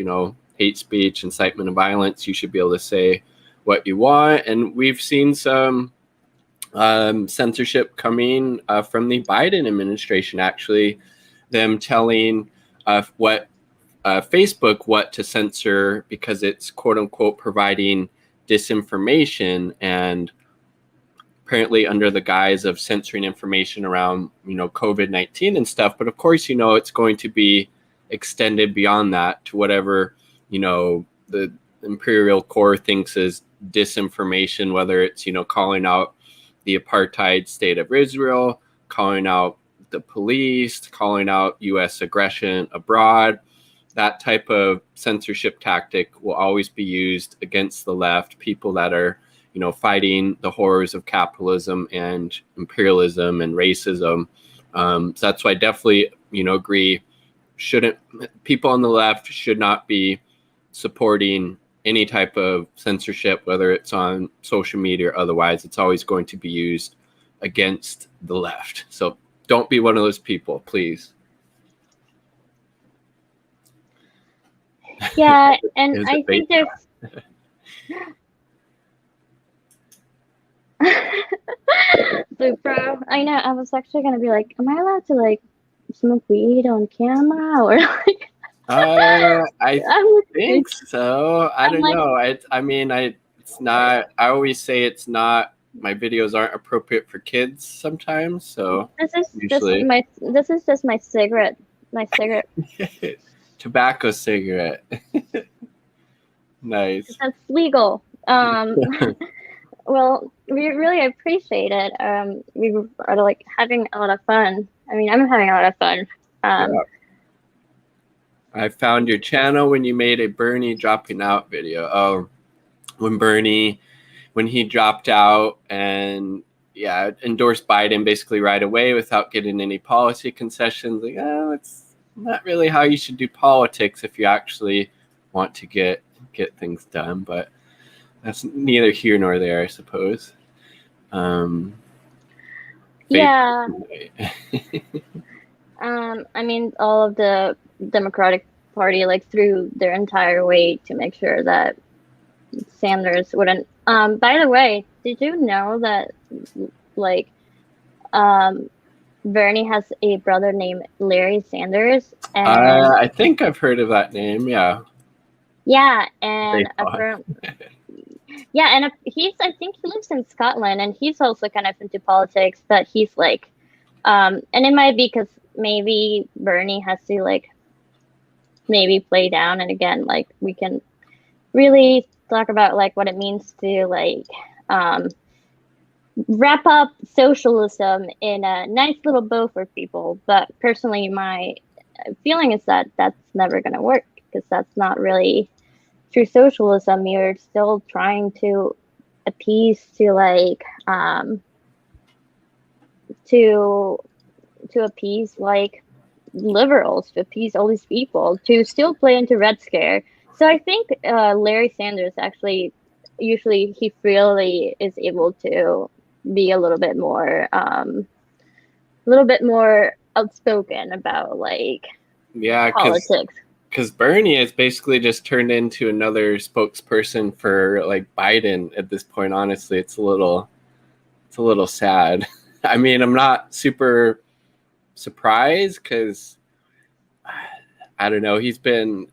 hate speech, incitement of violence. You should be able to say what you want. And we've seen some censorship coming from the Biden administration, actually, them telling Facebook what to censor because it's quote unquote providing disinformation, and apparently under the guise of censoring information around, COVID-19 and stuff. But of course, it's going to be extended beyond that to whatever, the imperial core thinks is disinformation, whether it's, calling out the apartheid state of Israel, calling out the police, calling out U.S. aggression abroad. That type of censorship tactic will always be used against the left, people that are, fighting the horrors of capitalism and imperialism and racism. So that's why I definitely, agree. People on the left should not be supporting any type of censorship, whether it's on social media or otherwise. It's always going to be used against the left. So don't be one of those people, please. Yeah, and I think there's Blue Pro. I know. I was actually gonna be like, am I allowed to like smoke weed on camera or like? I think so. I don't know. It's not. I always say it's not my videos aren't appropriate for kids sometimes, so This is usually just my cigarette. My cigarette. tobacco cigarette. Nice. That's legal. Well, we really appreciate it. We are like having a lot of fun. I mean, I'm having a lot of fun. Yeah. I found your channel when you made a Bernie dropping out video. Oh, when he dropped out and endorsed Biden basically right away without getting any policy concessions. Like, oh, it's not really how you should do politics if you actually want to get things done. But that's neither here nor there, I suppose. Yeah. I mean, all of the Democratic Party like threw their entire weight to make sure that Sanders wouldn't. By the way, did you know that like Bernie has a brother named Larry Sanders? And I think I've heard of that name. Yeah. Yeah, and I think he lives in Scotland, and he's also kind of into politics. But he's like, and it might be because maybe Bernie has to like maybe play down, and again, like we can really talk about like what it means to like wrap up socialism in a nice little bow for people. But personally, my feeling is that that's never going to work, because that's not really true socialism. You're still trying to appease to like to appease like liberals, to appease all these people, to still play into Red Scare. So I think Larry Sanders actually usually he really is able to be a little bit more outspoken about like politics. Because Bernie has basically just turned into another spokesperson for like Biden at this point. Honestly, it's a little sad. I mean, I'm not super surprised because I don't know.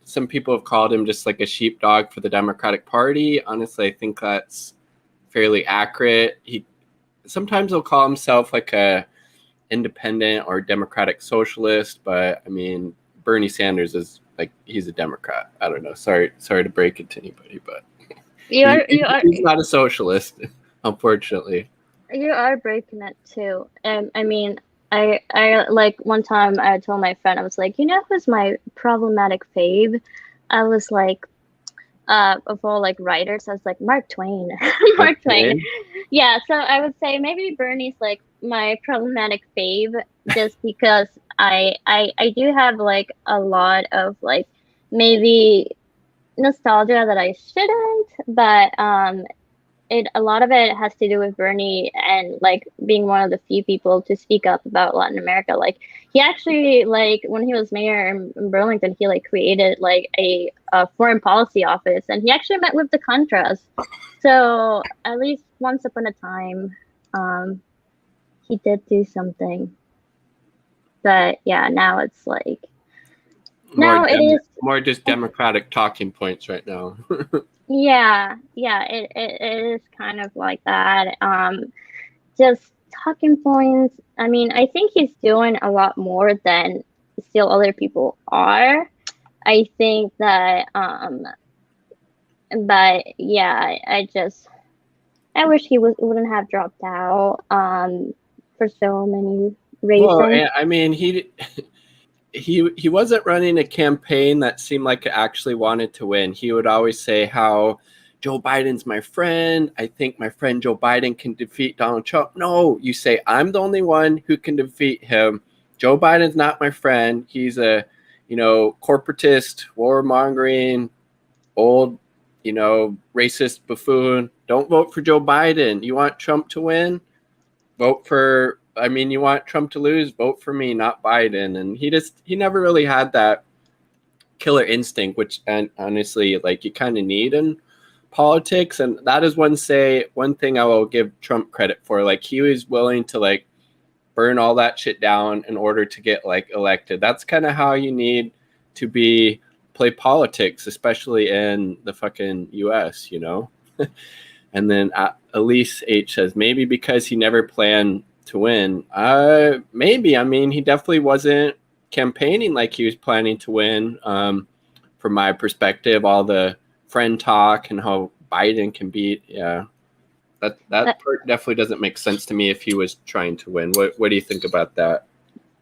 Some people have called him just like a sheepdog for the Democratic Party. Honestly, I think that's fairly accurate. Sometimes he'll call himself like a independent or democratic socialist, but I mean, Bernie Sanders is like, he's a Democrat. I don't know. Sorry to break it to anybody, but he's not a socialist, unfortunately. You are breaking it too. I mean, I like one time I told my friend, I was like, you know who's my problematic fave? I was like, of all like writers, I was like Mark Twain. Mark Twain. Yeah, so I would say maybe Bernie's like my problematic fave, just because I do have like a lot of like maybe nostalgia that I shouldn't, but a lot of it has to do with Bernie and like being one of the few people to speak up about Latin America. Like he actually, like when he was mayor in Burlington, he like created like a foreign policy office, and he actually met with the Contras. So at least once upon a time, he did do something. But yeah, now it's like more just Democratic talking points right now. Yeah, it is kind of like that. Just talking points. I mean, I think he's doing a lot more than still other people are. I think that, but yeah, I wish he wouldn't have dropped out, for so many reasons. Well, I mean, he wasn't running a campaign that seemed like it actually wanted to win. He would always say how Joe Biden's my friend. I think my friend Joe Biden can defeat Donald Trump. No, you say I'm the only one who can defeat him. Joe Biden's not my friend. He's a, corporatist, warmongering, old, racist buffoon. Don't vote for Joe Biden. You want Trump to win? You want Trump to lose? Vote for me, not Biden. And he never really had that killer instinct, which, and honestly, like you kind of need in politics. And that is one thing I will give Trump credit for. Like he was willing to like burn all that shit down in order to get like elected. That's kind of how you need to play politics, especially in the fucking US, And then Elise H says, maybe because he never planned to win. Maybe. I mean, he definitely wasn't campaigning like he was planning to win. From my perspective, all the friend talk and how Biden can beat. Yeah, that part definitely doesn't make sense to me if he was trying to win. What do you think about that?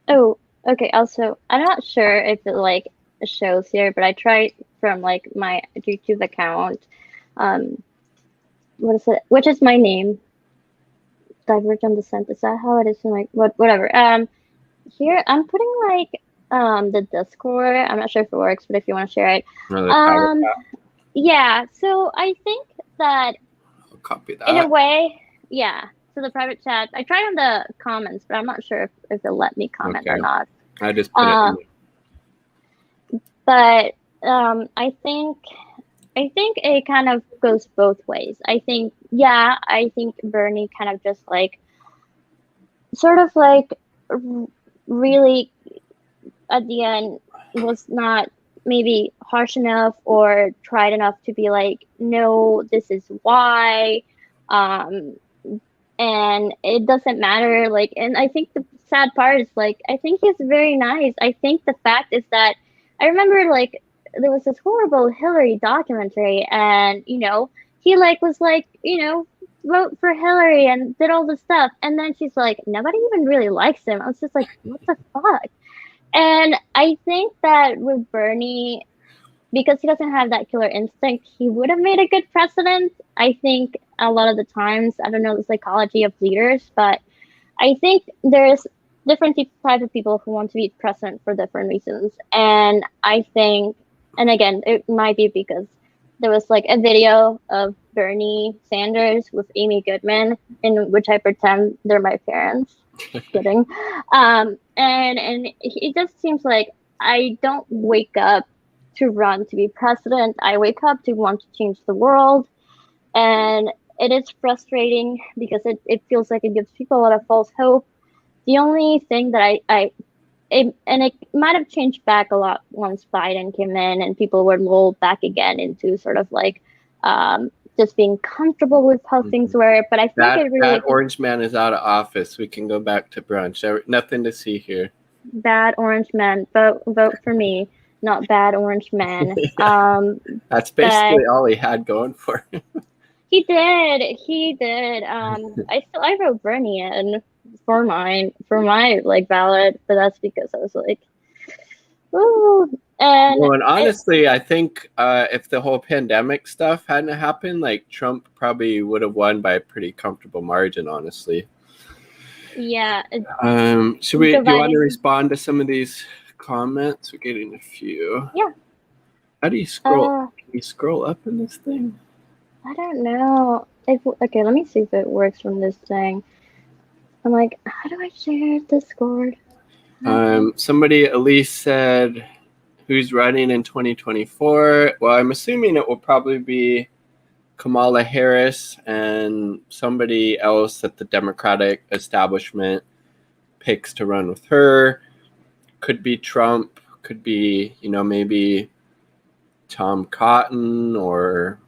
Oh, okay. Also, I'm not sure if it like shows here, but I tried from like my YouTube account. What is it? Which is my name? Divergent Descent. Is that how it is? In, like whatever. Here I'm putting like the Discord. I'm not sure if it works, but if you want to share it. Yeah. So I think that I'll copy that. in a way, yeah. So the private chat. I tried on the comments, but I'm not sure if it let me comment or not. I just put it in. But I think it kind of goes both ways. I think Bernie kind of just like sort of like really at the end was not maybe harsh enough or tried enough to be like, no, this is why. And it doesn't matter. Like, and I think the sad part is like, I think he's very nice. I think the fact is that I remember like there was this horrible Hillary documentary, and he like was like, vote for Hillary and did all this stuff, and then she's like, nobody even really likes him. I was just like, what the fuck? And I think that with Bernie, because he doesn't have that killer instinct, he would have made a good president. I think a lot of the times, I don't know the psychology of leaders, but I think there's different types of people who want to be president for different reasons. And I think, and again, it might be because there was like a video of Bernie Sanders with Amy Goodman, in which I pretend they're my parents. Kidding. And it just seems like I don't wake up to run to be president. I wake up to want to change the world. And it is frustrating because it feels like it gives people a lot of false hope. The only thing that and it might have changed back a lot once Biden came in and people were lulled back again into sort of like just being comfortable with how things were. But I think that orange man is out of office. We can go back to brunch. Nothing to see here. Bad orange man. Vote for me, not bad orange man. That's basically all he had going for him. He did. I wrote Bernie in for my like ballot, but that's because I was like, ooh. And honestly, I think if the whole pandemic stuff hadn't happened, like Trump probably would have won by a pretty comfortable margin, honestly. Yeah. Do you want to respond to some of these comments? We're getting a few. Yeah. How do you scroll? Can you scroll up in this thing? I don't know. Okay, let me see if it works from this thing. I'm like, how do I share Discord? Somebody, Elise, said, who's running in 2024? Well, I'm assuming it will probably be Kamala Harris and somebody else that the Democratic establishment picks to run with her. Could be Trump, could be, maybe Tom Cotton or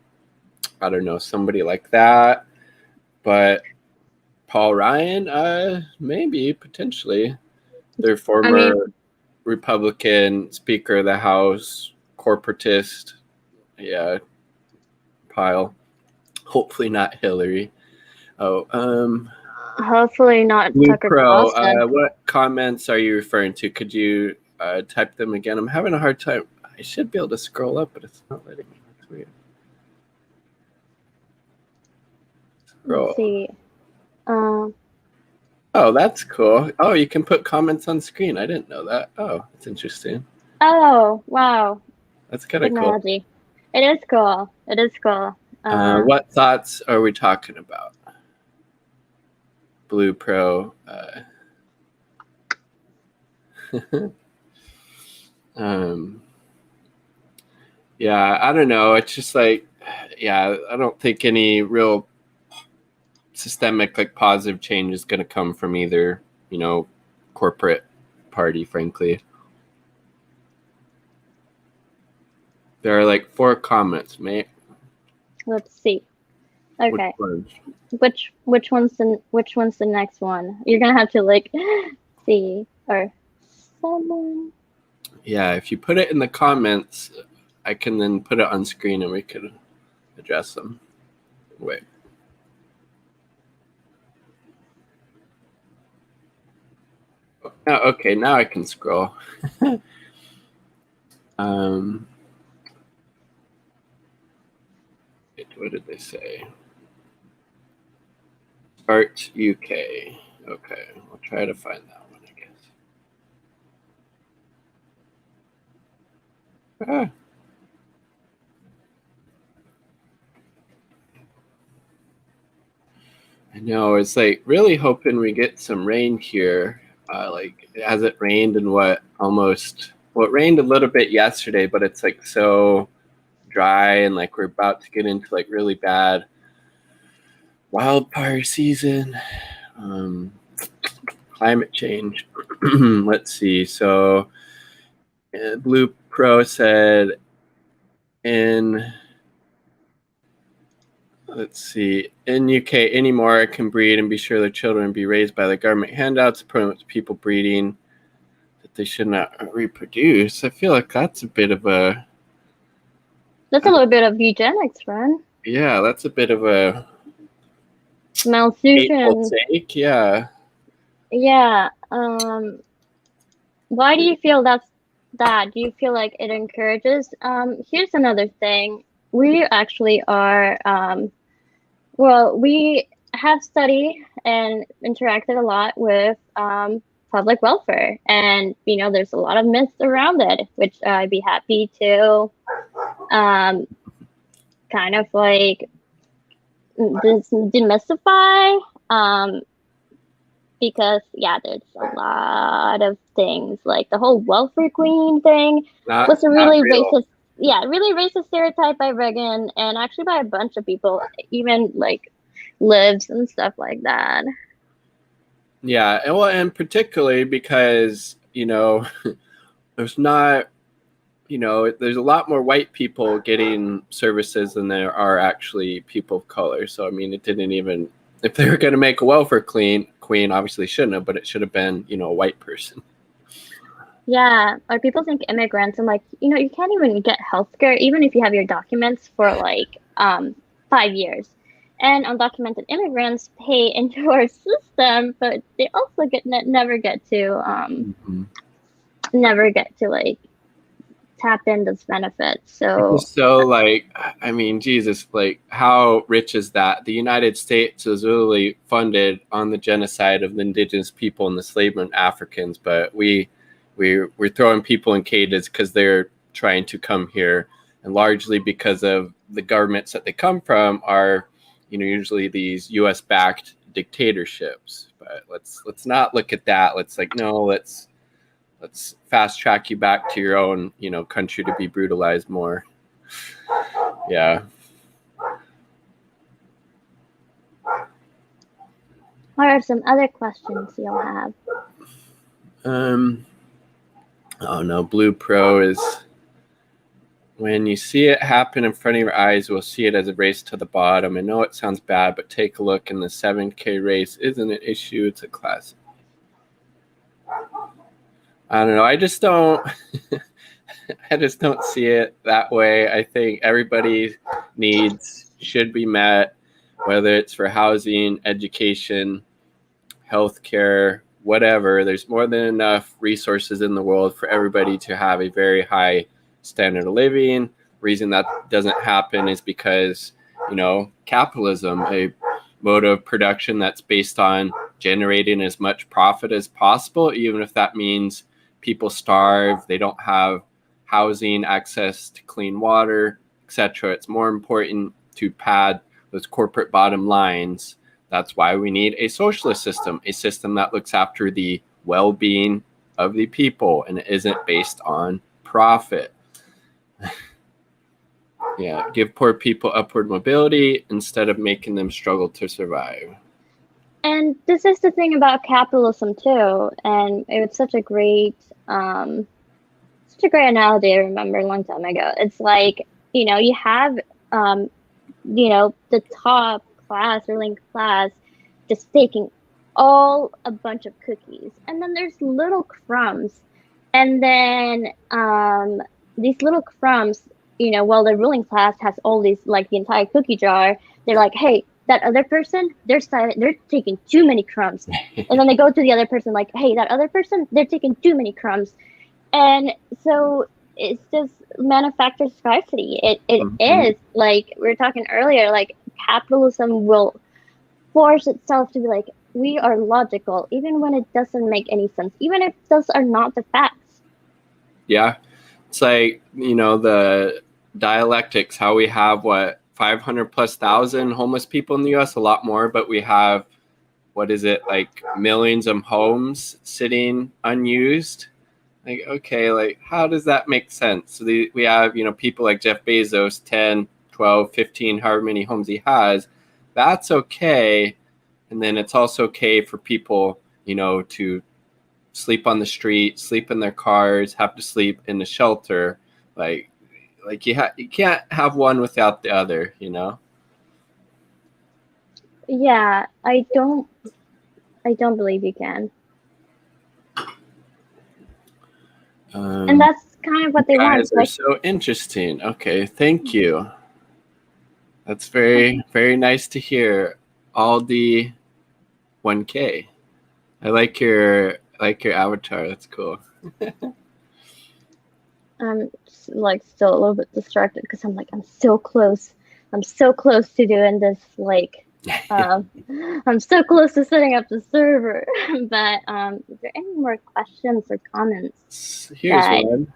I don't know, somebody like that. But Paul Ryan, maybe, potentially. Their former Republican Speaker of the House, corporatist, pile. Hopefully not Hillary. Hopefully not Blue Tucker Pro, Carlson. what comments are you referring to? Could you type them again? I'm having a hard time. I should be able to scroll up, but it's not letting me. That's weird. Let's see. Oh, that's cool. Oh, you can put comments on screen. I didn't know that. Oh, that's interesting. Oh, wow. That's kind of cool. It is cool. It is cool. What thoughts are we talking about? Blue Pro. Yeah, I don't know. It's just like, I don't think any real systemic, like, positive change is going to come from either, corporate party, frankly. There are like 4 comments, mate. Let's see. Okay. One? Which one's the next one? You're gonna have to like see or someone. Yeah, if you put it in the comments, I can then put it on screen and we could address them. Wait. Oh, okay, now I can scroll. What did they say? Start UK. Okay, we'll try to find that one, I guess. Ah. I know, it's like really hoping we get some rain here. Like, it hasn't rained in what rained a little bit yesterday, but it's like so dry and like we're about to get into like really bad wildfire season. Climate change. Let's see. So Blue Pro said let's see, in UK anymore can breed and be sure their children be raised by the government handouts, promotes people breeding that they should not reproduce. I feel like that's a bit of a little bit of eugenics, friend. Yeah, that's a bit of a malnutrition. Take. Yeah. Yeah. Why do you feel that? Do you feel like it encourages? Here's another thing. We actually are. Well, we have studied and interacted a lot with public welfare, and there's a lot of myths around it, which I'd be happy to kind of like demystify. Because there's a lot of things, like the whole welfare queen thing was a really racist. Yeah, really racist stereotype by Reagan, and actually by a bunch of people, even like libs and stuff like that. Yeah, and particularly because there's not, there's a lot more white people getting services than there are actually people of color. So I mean, it didn't even, if they were going to make a welfare queen, obviously shouldn't have, but it should have been, a white person. Yeah, or people think immigrants, and like, you can't even get healthcare even if you have your documents for like 5 years. And undocumented immigrants pay into our system, but they also never get to like tap in those benefits. So like, I mean, Jesus, like, how rich is that? The United States was really funded on the genocide of the indigenous people and the enslavement of Africans, but we're throwing people in cages because they're trying to come here, and largely because of the governments that they come from are, usually these U.S.-backed dictatorships. But let's not look at that. Let's fast track you back to your own, country to be brutalized more. Yeah. What are some other questions you'll have? Oh no, Blue Pro is, when you see it happen in front of your eyes, we'll see it as a race to the bottom. I know it sounds bad, but take a look, in the 7K race isn't an issue, it's a classic. I don't know. I just don't see it that way. I think everybody's needs should be met, whether it's for housing, education, healthcare, whatever. There's more than enough resources in the world for everybody to have a very high standard of living. The reason that doesn't happen is because, capitalism, a mode of production that's based on generating as much profit as possible, even if that means people starve, they don't have housing, access to clean water, etc. It's more important to pad those corporate bottom lines. That's why we need a socialist system, a system that looks after the well-being of the people and isn't based on profit. Yeah, give poor people upward mobility instead of making them struggle to survive. And this is the thing about capitalism too, and it's such a great analogy I remember a long time ago. It's like, you have the top ruling class, just taking a bunch of cookies, and then there's little crumbs, and then these little crumbs, while the ruling class has all these, like the entire cookie jar, they're like, hey, that other person, they're taking too many crumbs. And then they go to the other person like, hey, that other person, they're taking too many crumbs. And so it's just manufactured scarcity. It is, like we were talking earlier, like capitalism will force itself to be like, we are logical, even when it doesn't make any sense, even if those are not the facts. Yeah. It's like, the dialectics, how we have 500,000+ homeless people in the US, a lot more, but we have, like millions of homes sitting unused. Like, okay, like how does that make sense? So we have, people like Jeff Bezos, 10, 12, 15, however many homes he has. That's okay. And then it's also okay for people, to sleep on the street, sleep in their cars, have to sleep in the shelter. Like you can't have one without the other, Yeah, I don't believe you can. And that's kind of what they want. Guys are so interesting. Okay, thank you. That's very, very nice to hear. Aldi 1K. I like your avatar. That's cool. I'm like still a little bit distracted because I'm like, I'm so close to doing this, like I'm so close to setting up the server. But is there any more questions or comments? Here's one.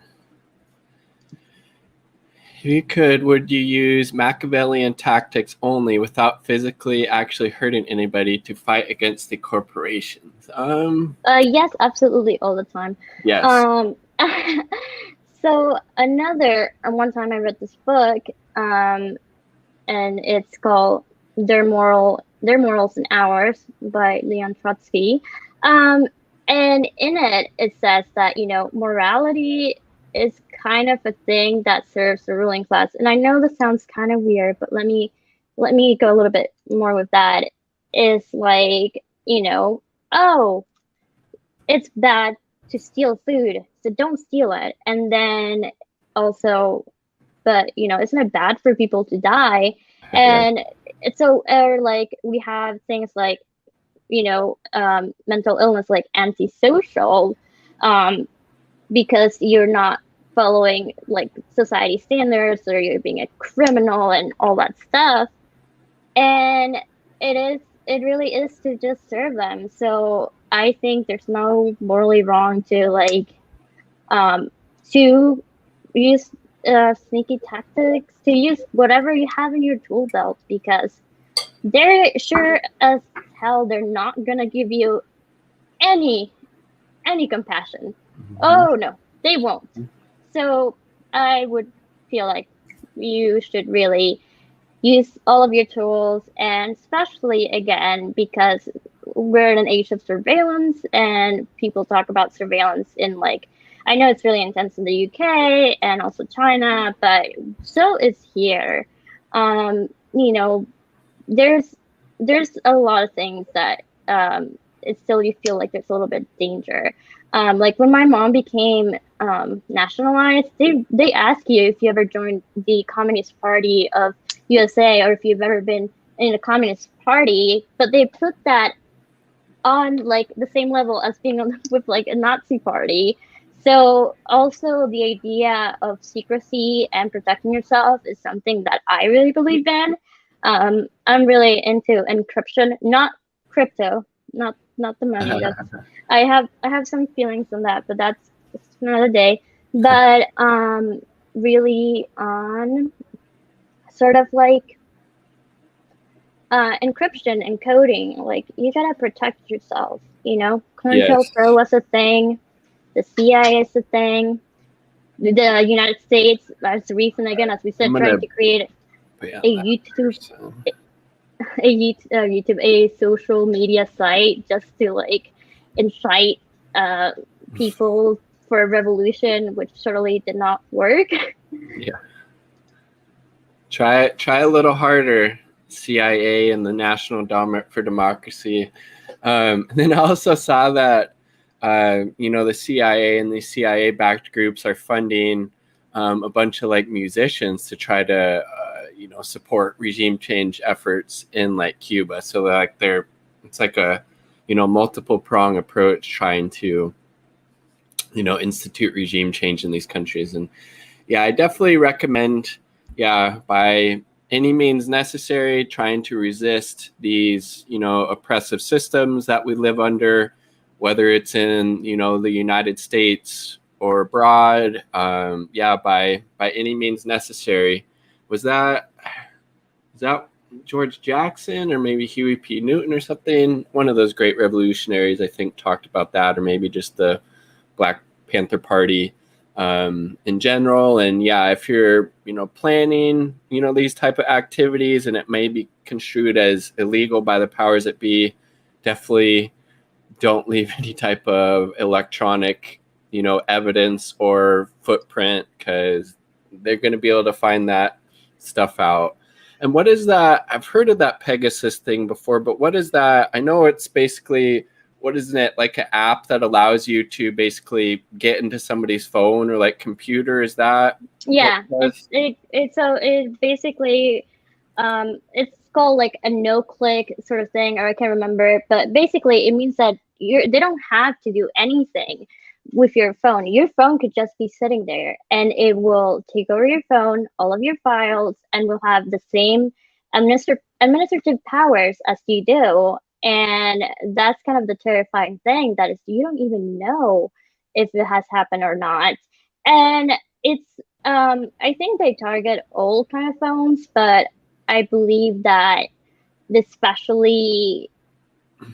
If you could, would you use Machiavellian tactics only without physically actually hurting anybody to fight against the corporations? Yes, absolutely, all the time. Yes. So one time I read this book, and it's called Their Morals and Ours by Leon Trotsky. And in it says that, morality is kind of a thing that serves the ruling class. And I know this sounds kind of weird, but let me go a little bit more with that. It's like, oh, it's bad to steal food, so don't steal it. And then also, but isn't it bad for people to die? And it's so like we have things like mental illness, like antisocial, because you're not following like society standards, or you're being a criminal and all that stuff. And it really is to just serve them. So I think there's no morally wrong to to use sneaky tactics, to use whatever you have in your tool belt, because they're sure as hell they're not gonna give you any compassion. Oh no, they won't. So I would feel like you should really use all of your tools, and especially again because we're in an age of surveillance, and people talk about surveillance in I know it's really intense in the UK and also China, but so is here. There's a lot of things that it's still, you feel like there's a little bit danger. Like when my mom became nationalized, they ask you if you ever joined the Communist Party of USA, or if you've ever been in a Communist Party, but they put that on the same level as being with a Nazi party. So also the idea of secrecy and protecting yourself is something that I really believe in. I'm really into encryption, not crypto, not the money. I have some feelings on that, but that's just another day. But really on sort of encryption and coding, you gotta protect yourself. COINTELPRO was a thing, the CIA is a thing, the United States as recent again, as we said, trying to create a social media site just to incite people for a revolution, which surely did not work. Yeah. Try a little harder. CIA and the National Endowment for Democracy. And then I also saw that, the CIA and the CIA-backed groups are funding a bunch of like musicians to try to, support regime change efforts in like Cuba. So like it's like a, multiple prong approach trying to, institute regime change in these countries. And yeah, I definitely recommend, by any means necessary, trying to resist these, oppressive systems that we live under, whether it's in, the United States or abroad. By any means necessary. Was that George Jackson or maybe Huey P. Newton or something? One of those great revolutionaries, I think, talked about that, or maybe just the Black Panther Party in general. And if you're planning these type of activities and it may be construed as illegal by the powers that be, definitely don't leave any type of electronic evidence or footprint, because they're going to be able to find that stuff out. And what is that? I've heard of that Pegasus thing before, but what is that? I know it's basically, what isn't it, like an app that allows you to basically get into somebody's phone or like computer? Is that? Yeah, it's basically it's called like a no-click sort of thing, or I can't remember, but basically it means that they don't have to do anything with your phone. Your phone could just be sitting there and it will take over your phone, all of your files, and will have the same administrative powers as you do. And that's kind of the terrifying thing, that is, you don't even know if it has happened or not. And it's I think they target old kind of phones, but I believe that especially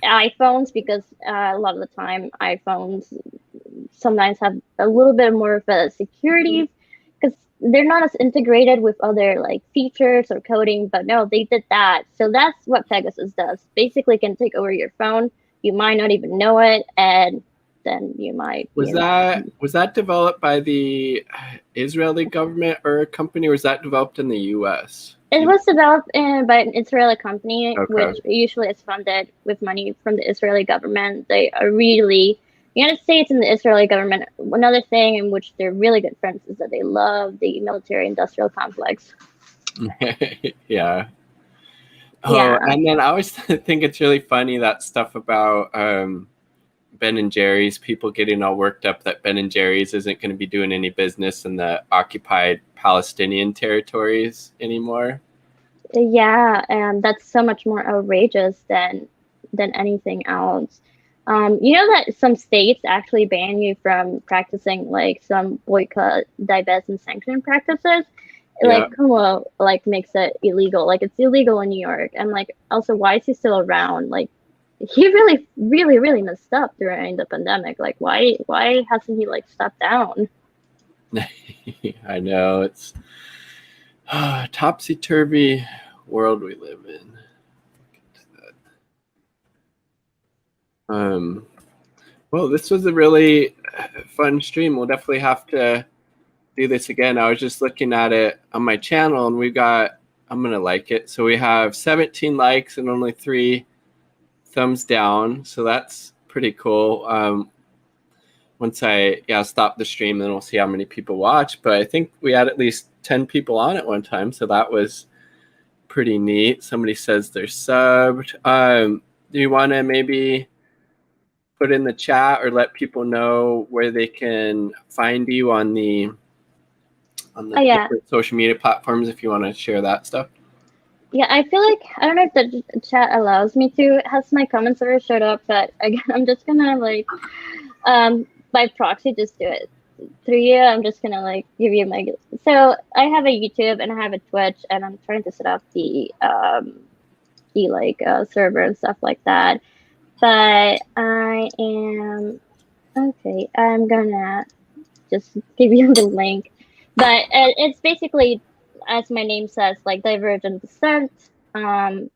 iPhones, because a lot of the time iPhones sometimes have a little bit more of a security, because they're not as integrated with other like features or coding. But no, they did that. So that's what Pegasus does. Basically can take over your phone. You might not even know it, and then you might. Was that developed by the Israeli government or a company, or was that developed in the US? It was developed by an Israeli company, Okay. which usually is funded with money from the Israeli government. They are really, the United States and the Israeli government, another thing in which they're really good friends is that they love the military-industrial complex. Yeah. Oh, and then I always think it's really funny, that stuff about Ben and Jerry's, people getting all worked up that Ben and Jerry's isn't going to be doing any business in the occupied Palestinian territories anymore. Yeah, and that's so much more outrageous than anything else. You know that some states actually ban you from practicing like some boycott, divest, and sanction practices. Like Cuomo makes it illegal. Like it's illegal in New York. And like, also, why is he still around? Like, he really, really, really messed up during the pandemic. Like, why hasn't he like stepped down? I know, it's topsy-turvy world we live in. Well, this was a really fun stream. We'll definitely have to do this again. I was just looking at it on my channel, and I'm gonna like it. So we have 17 likes and only 3 thumbs down. So that's pretty cool. Once I stop the stream, then we'll see how many people watch. But I think we had at least 10 people on at one time, so that was pretty neat. Somebody says they're subbed. Do you want to maybe put in the chat or let people know where they can find you on the different social media platforms, if you want to share that stuff? Yeah, I feel like, I don't know if the chat allows me to. It has my comments already showed up, but again, I'm just gonna like by proxy just do it through you. I'm just gonna like give you my, so I have a YouTube and I have a Twitch, and I'm trying to set up the server and stuff like that. But I'm gonna just give you the link. But it's basically, as my name says, like Divergent Descent. And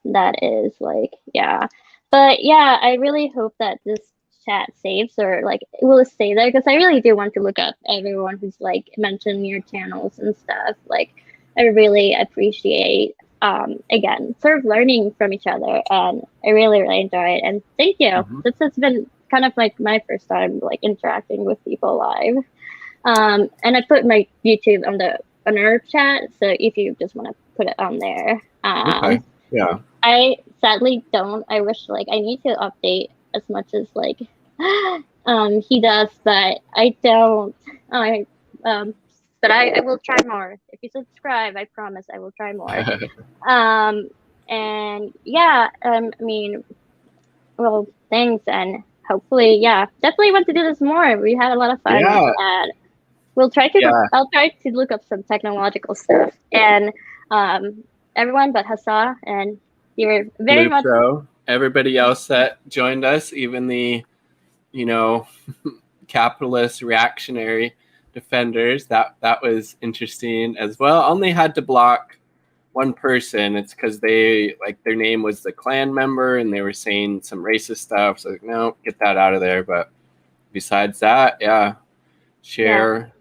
that is like, yeah. But yeah, I really hope that this chat saves, or like it will stay there, because I really do want to look up everyone who's like mentioned your channels and stuff. Like, I really appreciate again, sort of learning from each other, and I really, really enjoy it. And thank you. Mhm. This has been kind of like my first time like interacting with people live. And I put my YouTube on our chat, so if you just want to put it on there. Okay. Yeah. I sadly don't. I wish like I need to update as much as like he does, but I don't. I but I will try more. If you subscribe, I promise I will try more. Um, and yeah, I mean, well, thanks, and hopefully, yeah, definitely want to do this more. We had a lot of fun, Yeah. and we'll try to. Yeah. I'll try to look up some technological stuff, and everyone but Hassa, and you're very much. Lutro, everybody else that joined us, even the, you know, capitalist reactionary defenders, that was interesting as well. Only had to block one person. It's because they, like, their name was the Klan member and they were saying some racist stuff. So like, no, get that out of there. But besides that, yeah, share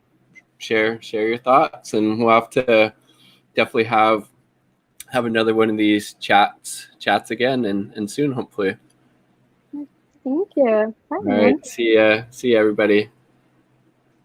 your thoughts, and we'll have to definitely have another one of these chats again, and soon, hopefully. Thank you. Bye, All man. right, see ya everybody.